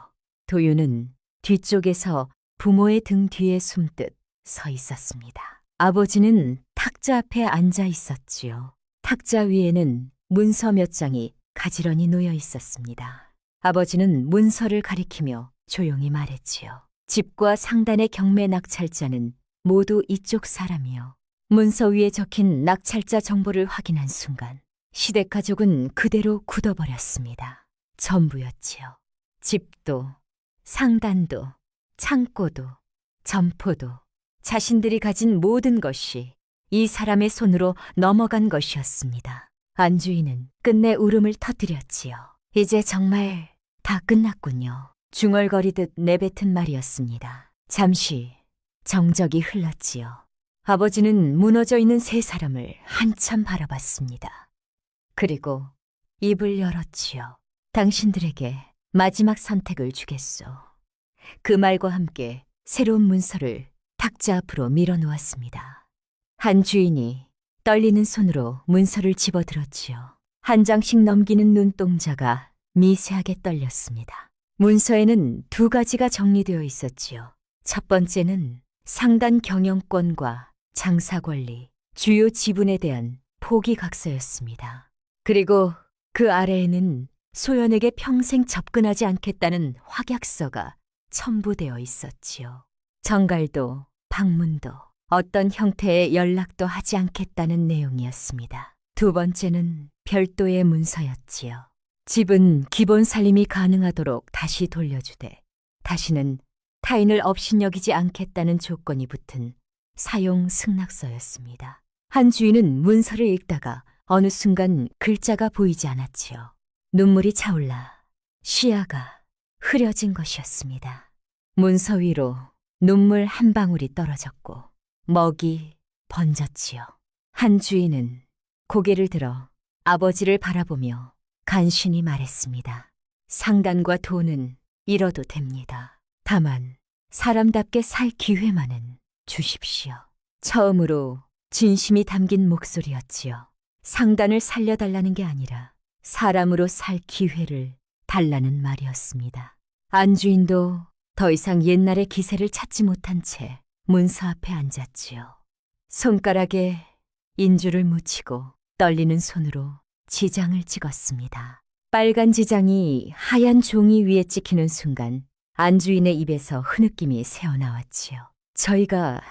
도유는 뒤쪽에서 부모의 등 뒤에 숨듯 서 있었습니다. 아버지는 탁자 앞에 앉아 있었지요. 탁자 위에는 문서 몇 장이 가지런히 놓여 있었습니다. 아버지는 문서를 가리키며 조용히 말했지요. 집과 상단의 경매 낙찰자는 모두 이쪽 사람이요. 문서 위에 적힌 낙찰자 정보를 확인한 순간 시댁 가족은 그대로 굳어버렸습니다. 전부였지요. 집도, 상단도, 창고도, 점포도, 자신들이 가진 모든 것이 이 사람의 손으로 넘어간 것이었습니다. 안주인은 끝내 울음을 터뜨렸지요. 이제 정말 다 끝났군요. 중얼거리듯 내뱉은 말이었습니다. 잠시 정적이 흘렀지요. 아버지는 무너져 있는 세 사람을 한참 바라봤습니다. 그리고 입을 열었지요. 당신들에게 마지막 선택을 주겠소. 그 말과 함께 새로운 문서를 탁자 앞으로 밀어놓았습니다. 한 주인이 떨리는 손으로 문서를 집어들었지요. 한 장씩 넘기는 눈동자가 미세하게 떨렸습니다. 문서에는 두 가지가 정리되어 있었지요. 첫 번째는 상단 경영권과 장사 권리, 주요 지분에 대한 포기각서였습니다. 그리고 그 아래에는 소연에게 평생 접근하지 않겠다는 확약서가 첨부되어 있었지요. 정갈도 방문도 어떤 형태의 연락도 하지 않겠다는 내용이었습니다. 두 번째는 별도의 문서였지요. 집은 기본 살림이 가능하도록 다시 돌려주되 다시는 타인을 업신여기지 않겠다는 조건이 붙은 사용 승낙서였습니다. 한 주인은 문서를 읽다가 어느 순간 글자가 보이지 않았지요. 눈물이 차올라 시야가 흐려진 것이었습니다. 문서 위로 눈물 한 방울이 떨어졌고 먹이 번졌지요. 한 주인은 고개를 들어 아버지를 바라보며 간신히 말했습니다. 상단과 돈은 잃어도 됩니다. 다만 사람답게 살 기회만은 주십시오. 처음으로 진심이 담긴 목소리였지요. 상단을 살려달라는 게 아니라 사람으로 살 기회를 달라는 말이었습니다. 안주인도 더 이상 옛날의 기세를 찾지 못한 채 문서 앞에 앉았지요. 손가락에 인주를 묻히고 떨리는 손으로 지장을 찍었습니다. 빨간 지장이 하얀 종이 위에 찍히는 순간 안주인의 입에서 흐느낌이 새어나왔지요. 저희가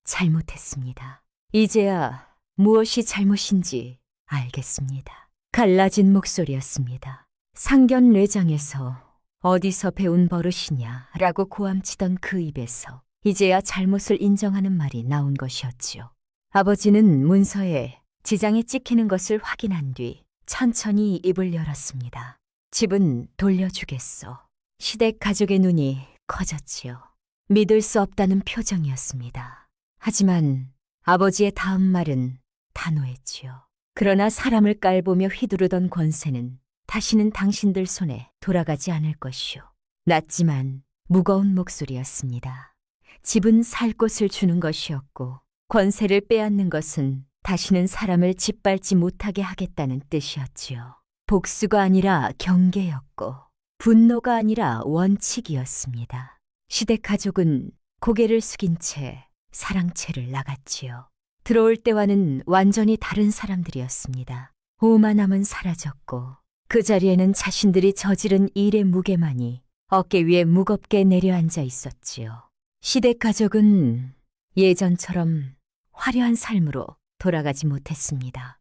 잘못했습니다. 이제야 무엇이 잘못인지 알겠습니다. 갈라진 목소리였습니다. 상견례장에서 어디서 배운 버릇이냐라고 고함치던 그 입에서 이제야 잘못을 인정하는 말이 나온 것이었지요. 아버지는 문서에 지장이 찍히는 것을 확인한 뒤 천천히 입을 열었습니다. 집은 돌려주겠소. 시댁 가족의 눈이 커졌지요. 믿을 수 없다는 표정이었습니다. 하지만 아버지의 다음 말은 단호했지요. 그러나 사람을 깔보며 휘두르던 권세는 다시는 당신들 손에 돌아가지 않을 것이오. 낮지만 무거운 목소리였습니다. 집은 살 곳을 주는 것이었고 권세를 빼앗는 것은 다시는 사람을 짓밟지 못하게 하겠다는 뜻이었지요. 복수가 아니라 경계였고 분노가 아니라 원칙이었습니다. 시댁 가족은 고개를 숙인 채 사랑채를 나갔지요. 들어올 때와는 완전히 다른 사람들이었습니다. 오만함은 사라졌고 그 자리에는 자신들이 저지른 일의 무게만이 어깨 위에 무겁게 내려앉아 있었지요. 시댁 가족은 예전처럼 화려한 삶으로 돌아가지 못했습니다.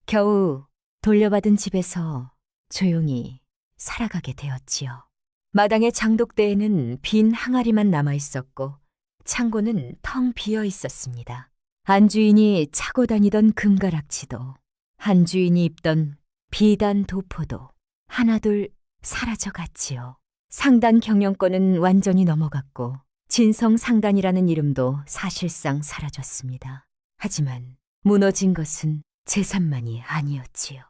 겨우 돌려받은 집에서 조용히 살아가게 되었지요. 마당의 장독대에는 빈 항아리만 남아 있었고 창고는 텅 비어 있었습니다. 안주인이 차고 다니던 금가락지도 한주인이 입던 비단 도포도 하나둘 사라져갔지요. 상단 경영권은 완전히 넘어갔고 진성상단이라는 이름도 사실상 사라졌습니다. 하지만 무너진 것은 재산만이 아니었지요.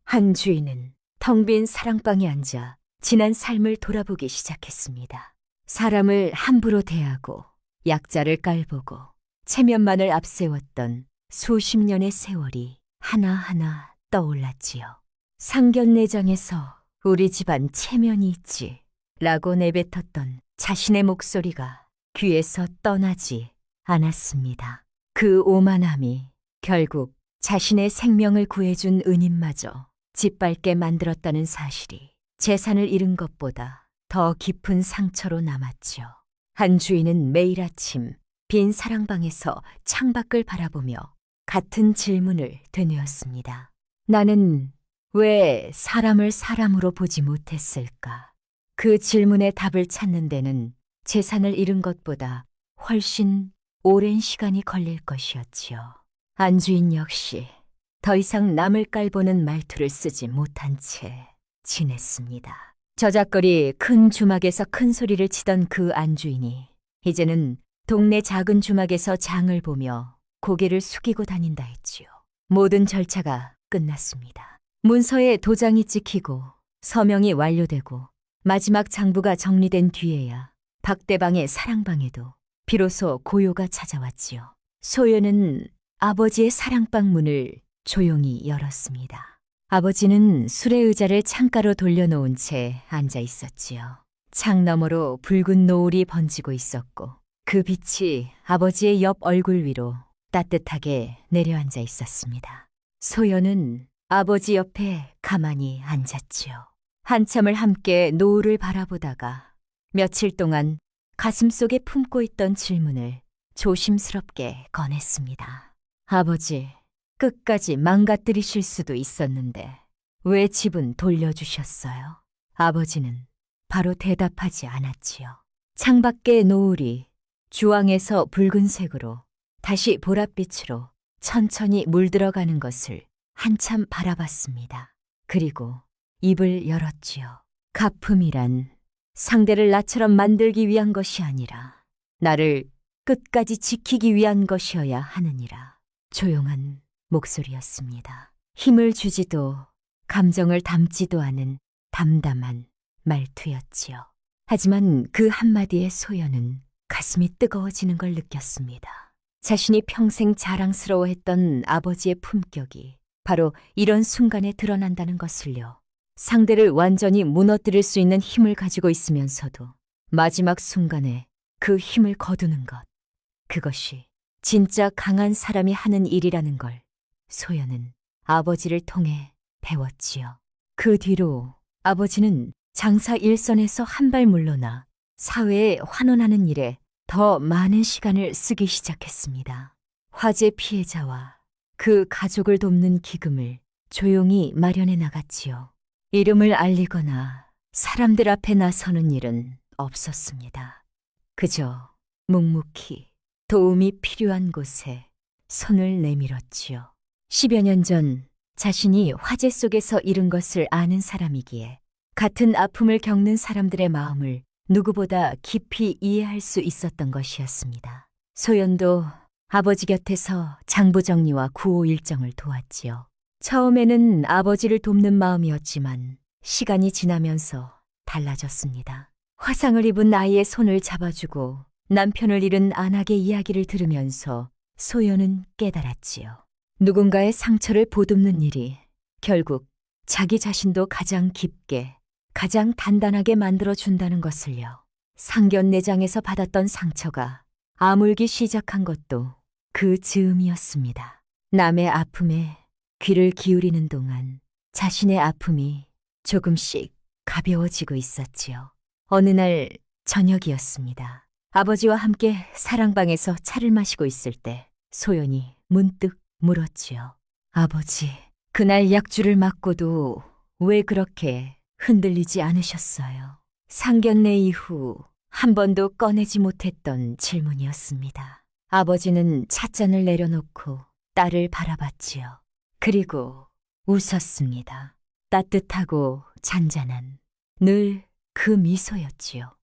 한 주인은 텅 빈 사랑방에 앉아 지난 삶을 돌아보기 시작했습니다. 사람을 함부로 대하고 약자를 깔보고 체면만을 앞세웠던 수십 년의 세월이 하나하나 떠올랐지요. 상견례장에서 우리 집안 체면이 있지 라고 내뱉었던 자신의 목소리가 귀에서 떠나지 않았습니다. 그 오만함이 결국 자신의 생명을 구해준 은인마저 짓밟게 만들었다는 사실이 재산을 잃은 것보다 더 깊은 상처로 남았지요. 한 주인은 매일 아침 빈 사랑방에서 창밖을 바라보며 같은 질문을 되뇌었습니다. 나는 왜 사람을 사람으로 보지 못했을까? 그 질문의 답을 찾는 데는 재산을 잃은 것보다 훨씬 오랜 시간이 걸릴 것이었지요. 안주인 역시 더 이상 남을 깔보는 말투를 쓰지 못한 채 지냈습니다. 저작거리 큰 주막에서 큰 소리를 치던 그 안주인이 이제는 동네 작은 주막에서 장을 보며 고개를 숙이고 다닌다 했지요. 모든 절차가 끝났습니다. 문서에 도장이 찍히고 서명이 완료되고 마지막 장부가 정리된 뒤에야 박대방의 사랑방에도 비로소 고요가 찾아왔지요. 소연은 아버지의 사랑방 문을 조용히 열었습니다. 아버지는 술의 의자를 창가로 돌려놓은 채 앉아 있었지요. 창 너머로 붉은 노을이 번지고 있었고 그 빛이 아버지의 옆 얼굴 위로 따뜻하게 내려앉아 있었습니다. 소연은 아버지 옆에 가만히 앉았지요. 한참을 함께 노을을 바라보다가 며칠 동안 가슴속에 품고 있던 질문을 조심스럽게 꺼냈습니다. 아버지, 끝까지 망가뜨리실 수도 있었는데 왜 집은 돌려주셨어요? 아버지는 바로 대답하지 않았지요. 창밖의 노을이 주황에서 붉은색으로 다시 보랏빛으로 천천히 물들어가는 것을 한참 바라봤습니다. 그리고 입을 열었지요. 가품이란 상대를 나처럼 만들기 위한 것이 아니라 나를 끝까지 지키기 위한 것이어야 하느니라. 조용한 목소리였습니다. 힘을 주지도 감정을 담지도 않은 담담한 말투였지요. 하지만 그 한마디에 소연은 가슴이 뜨거워지는 걸 느꼈습니다. 자신이 평생 자랑스러워했던 아버지의 품격이 바로 이런 순간에 드러난다는 것을요. 상대를 완전히 무너뜨릴 수 있는 힘을 가지고 있으면서도 마지막 순간에 그 힘을 거두는 것. 그것이 진짜 강한 사람이 하는 일이라는 걸 소연은 아버지를 통해 배웠지요. 그 뒤로 아버지는 장사 일선에서 한 발 물러나 사회에 환원하는 일에 더 많은 시간을 쓰기 시작했습니다. 화재 피해자와 그 가족을 돕는 기금을 조용히 마련해 나갔지요. 이름을 알리거나 사람들 앞에 나서는 일은 없었습니다. 그저 묵묵히 도움이 필요한 곳에 손을 내밀었지요. 10여 년 전 자신이 화재 속에서 잃은 것을 아는 사람이기에 같은 아픔을 겪는 사람들의 마음을 누구보다 깊이 이해할 수 있었던 것이었습니다. 소연도 아버지 곁에서 장부 정리와 구호 일정을 도왔지요. 처음에는 아버지를 돕는 마음이었지만 시간이 지나면서 달라졌습니다. 화상을 입은 아이의 손을 잡아주고 남편을 잃은 안악의 이야기를 들으면서 소연은 깨달았지요. 누군가의 상처를 보듬는 일이 결국 자기 자신도 가장 깊게, 가장 단단하게 만들어준다는 것을요. 상견례장에서 받았던 상처가 아물기 시작한 것도 그 즈음이었습니다. 남의 아픔에 귀를 기울이는 동안 자신의 아픔이 조금씩 가벼워지고 있었지요. 어느 날 저녁이었습니다. 아버지와 함께 사랑방에서 차를 마시고 있을 때 소연이 문득 물었지요. 아버지, 그날 약주를 맞고도 왜 그렇게 흔들리지 않으셨어요? 상견례 이후 한 번도 꺼내지 못했던 질문이었습니다. 아버지는 찻잔을 내려놓고 딸을 바라봤지요. 그리고 웃었습니다. 따뜻하고 잔잔한 늘 그 미소였지요.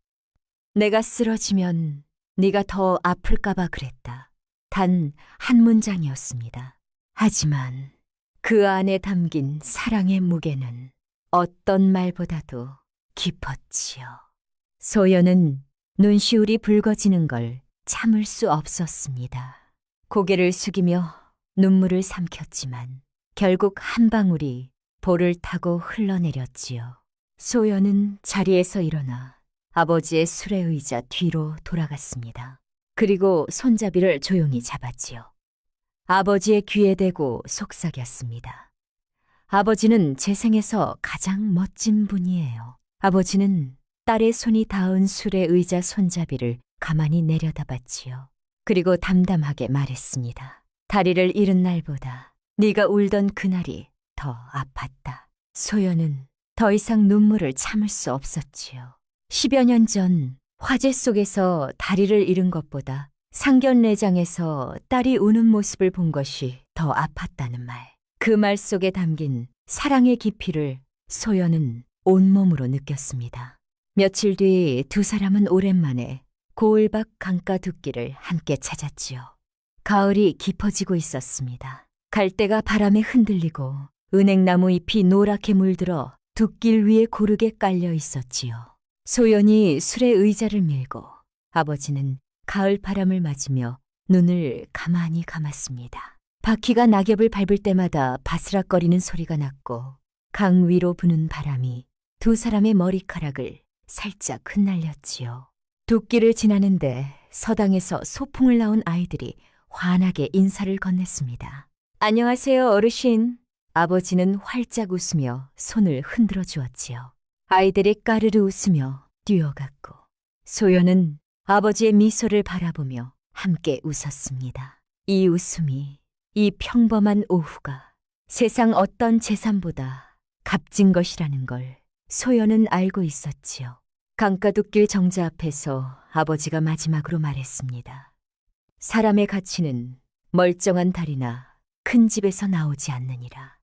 내가 쓰러지면 네가 더 아플까봐 그랬다. 단 한 문장이었습니다. 하지만 그 안에 담긴 사랑의 무게는 어떤 말보다도 깊었지요. 소연은 눈시울이 붉어지는 걸 참을 수 없었습니다. 고개를 숙이며 눈물을 삼켰지만 결국 한 방울이 볼을 타고 흘러내렸지요. 소연은 자리에서 일어나 아버지의 수레 의자 뒤로 돌아갔습니다. 그리고 손잡이를 조용히 잡았지요. 아버지의 귀에 대고 속삭였습니다. 아버지는 제 생에서 가장 멋진 분이에요. 아버지는 딸의 손이 닿은 수레 의자 손잡이를 가만히 내려다봤지요. 그리고 담담하게 말했습니다. 다리를 잃은 날보다 네가 울던 그날이 더 아팠다. 소연은 더 이상 눈물을 참을 수 없었지요. 10여 년 전 화재 속에서 다리를 잃은 것보다 상견례장에서 딸이 우는 모습을 본 것이 더 아팠다는 말. 그 말 속에 담긴 사랑의 깊이를 소연은 온몸으로 느꼈습니다. 며칠 뒤 두 사람은 오랜만에 고을밖 강가 둑길을 함께 찾았지요. 가을이 깊어지고 있었습니다. 갈대가 바람에 흔들리고 은행나무 잎이 노랗게 물들어 둑길 위에 고르게 깔려 있었지요. 소연이 술에 의자를 밀고 아버지는 가을 바람을 맞으며 눈을 가만히 감았습니다. 바퀴가 낙엽을 밟을 때마다 바스락거리는 소리가 났고 강 위로 부는 바람이 두 사람의 머리카락을 살짝 흩날렸지요. 둑길을 지나는데 서당에서 소풍을 나온 아이들이 환하게 인사를 건넸습니다. 안녕하세요, 어르신. 아버지는 활짝 웃으며 손을 흔들어 주었지요. 아이들이 까르르 웃으며 뛰어갔고 소연은 아버지의 미소를 바라보며 함께 웃었습니다. 이 웃음이, 이 평범한 오후가 세상 어떤 재산보다 값진 것이라는 걸 소연은 알고 있었지요. 강가둑길 정자 앞에서 아버지가 마지막으로 말했습니다. 사람의 가치는 멀쩡한 달이나 큰 집에서 나오지 않느니라.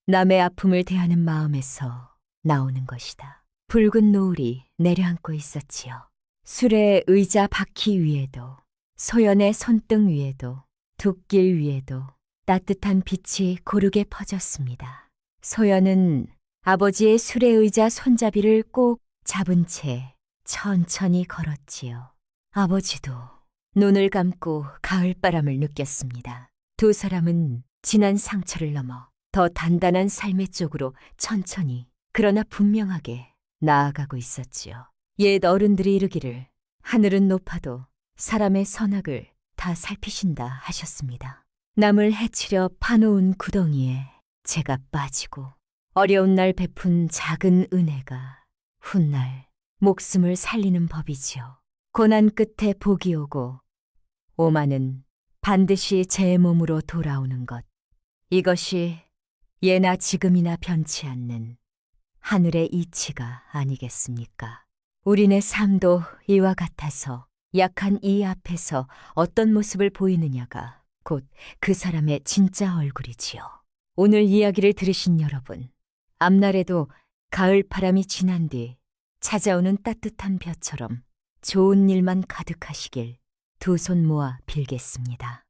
남의 아픔을 대하는 마음에서 나오는 것이다. 붉은 노을이 내려앉고 있었지요. 술의 의자 바퀴 위에도 소연의 손등 위에도 둑길 위에도 따뜻한 빛이 고르게 퍼졌습니다. 소연은 아버지의 술의 의자 손잡이를 꼭 잡은 채 천천히 걸었지요. 아버지도 눈을 감고 가을바람을 느꼈습니다. 두 사람은 지난 상처를 넘어 더 단단한 삶의 쪽으로 천천히 그러나 분명하게 나아가고 있었지요. 옛 어른들이 이르기를 하늘은 높아도 사람의 선악을 다 살피신다 하셨습니다. 남을 해치려 파놓은 구덩이에 제가 빠지고 어려운 날 베푼 작은 은혜가 훗날 목숨을 살리는 법이지요. 고난 끝에 복이 오고 오만은 반드시 제 몸으로 돌아오는 것. 이것이 예나 지금이나 변치 않는 하늘의 이치가 아니겠습니까? 우리네 삶도 이와 같아서 약한 이 앞에서 어떤 모습을 보이느냐가 곧 그 사람의 진짜 얼굴이지요. 오늘 이야기를 들으신 여러분, 앞날에도 가을 바람이 지난 뒤 찾아오는 따뜻한 볕처럼 좋은 일만 가득하시길 두 손 모아 빌겠습니다.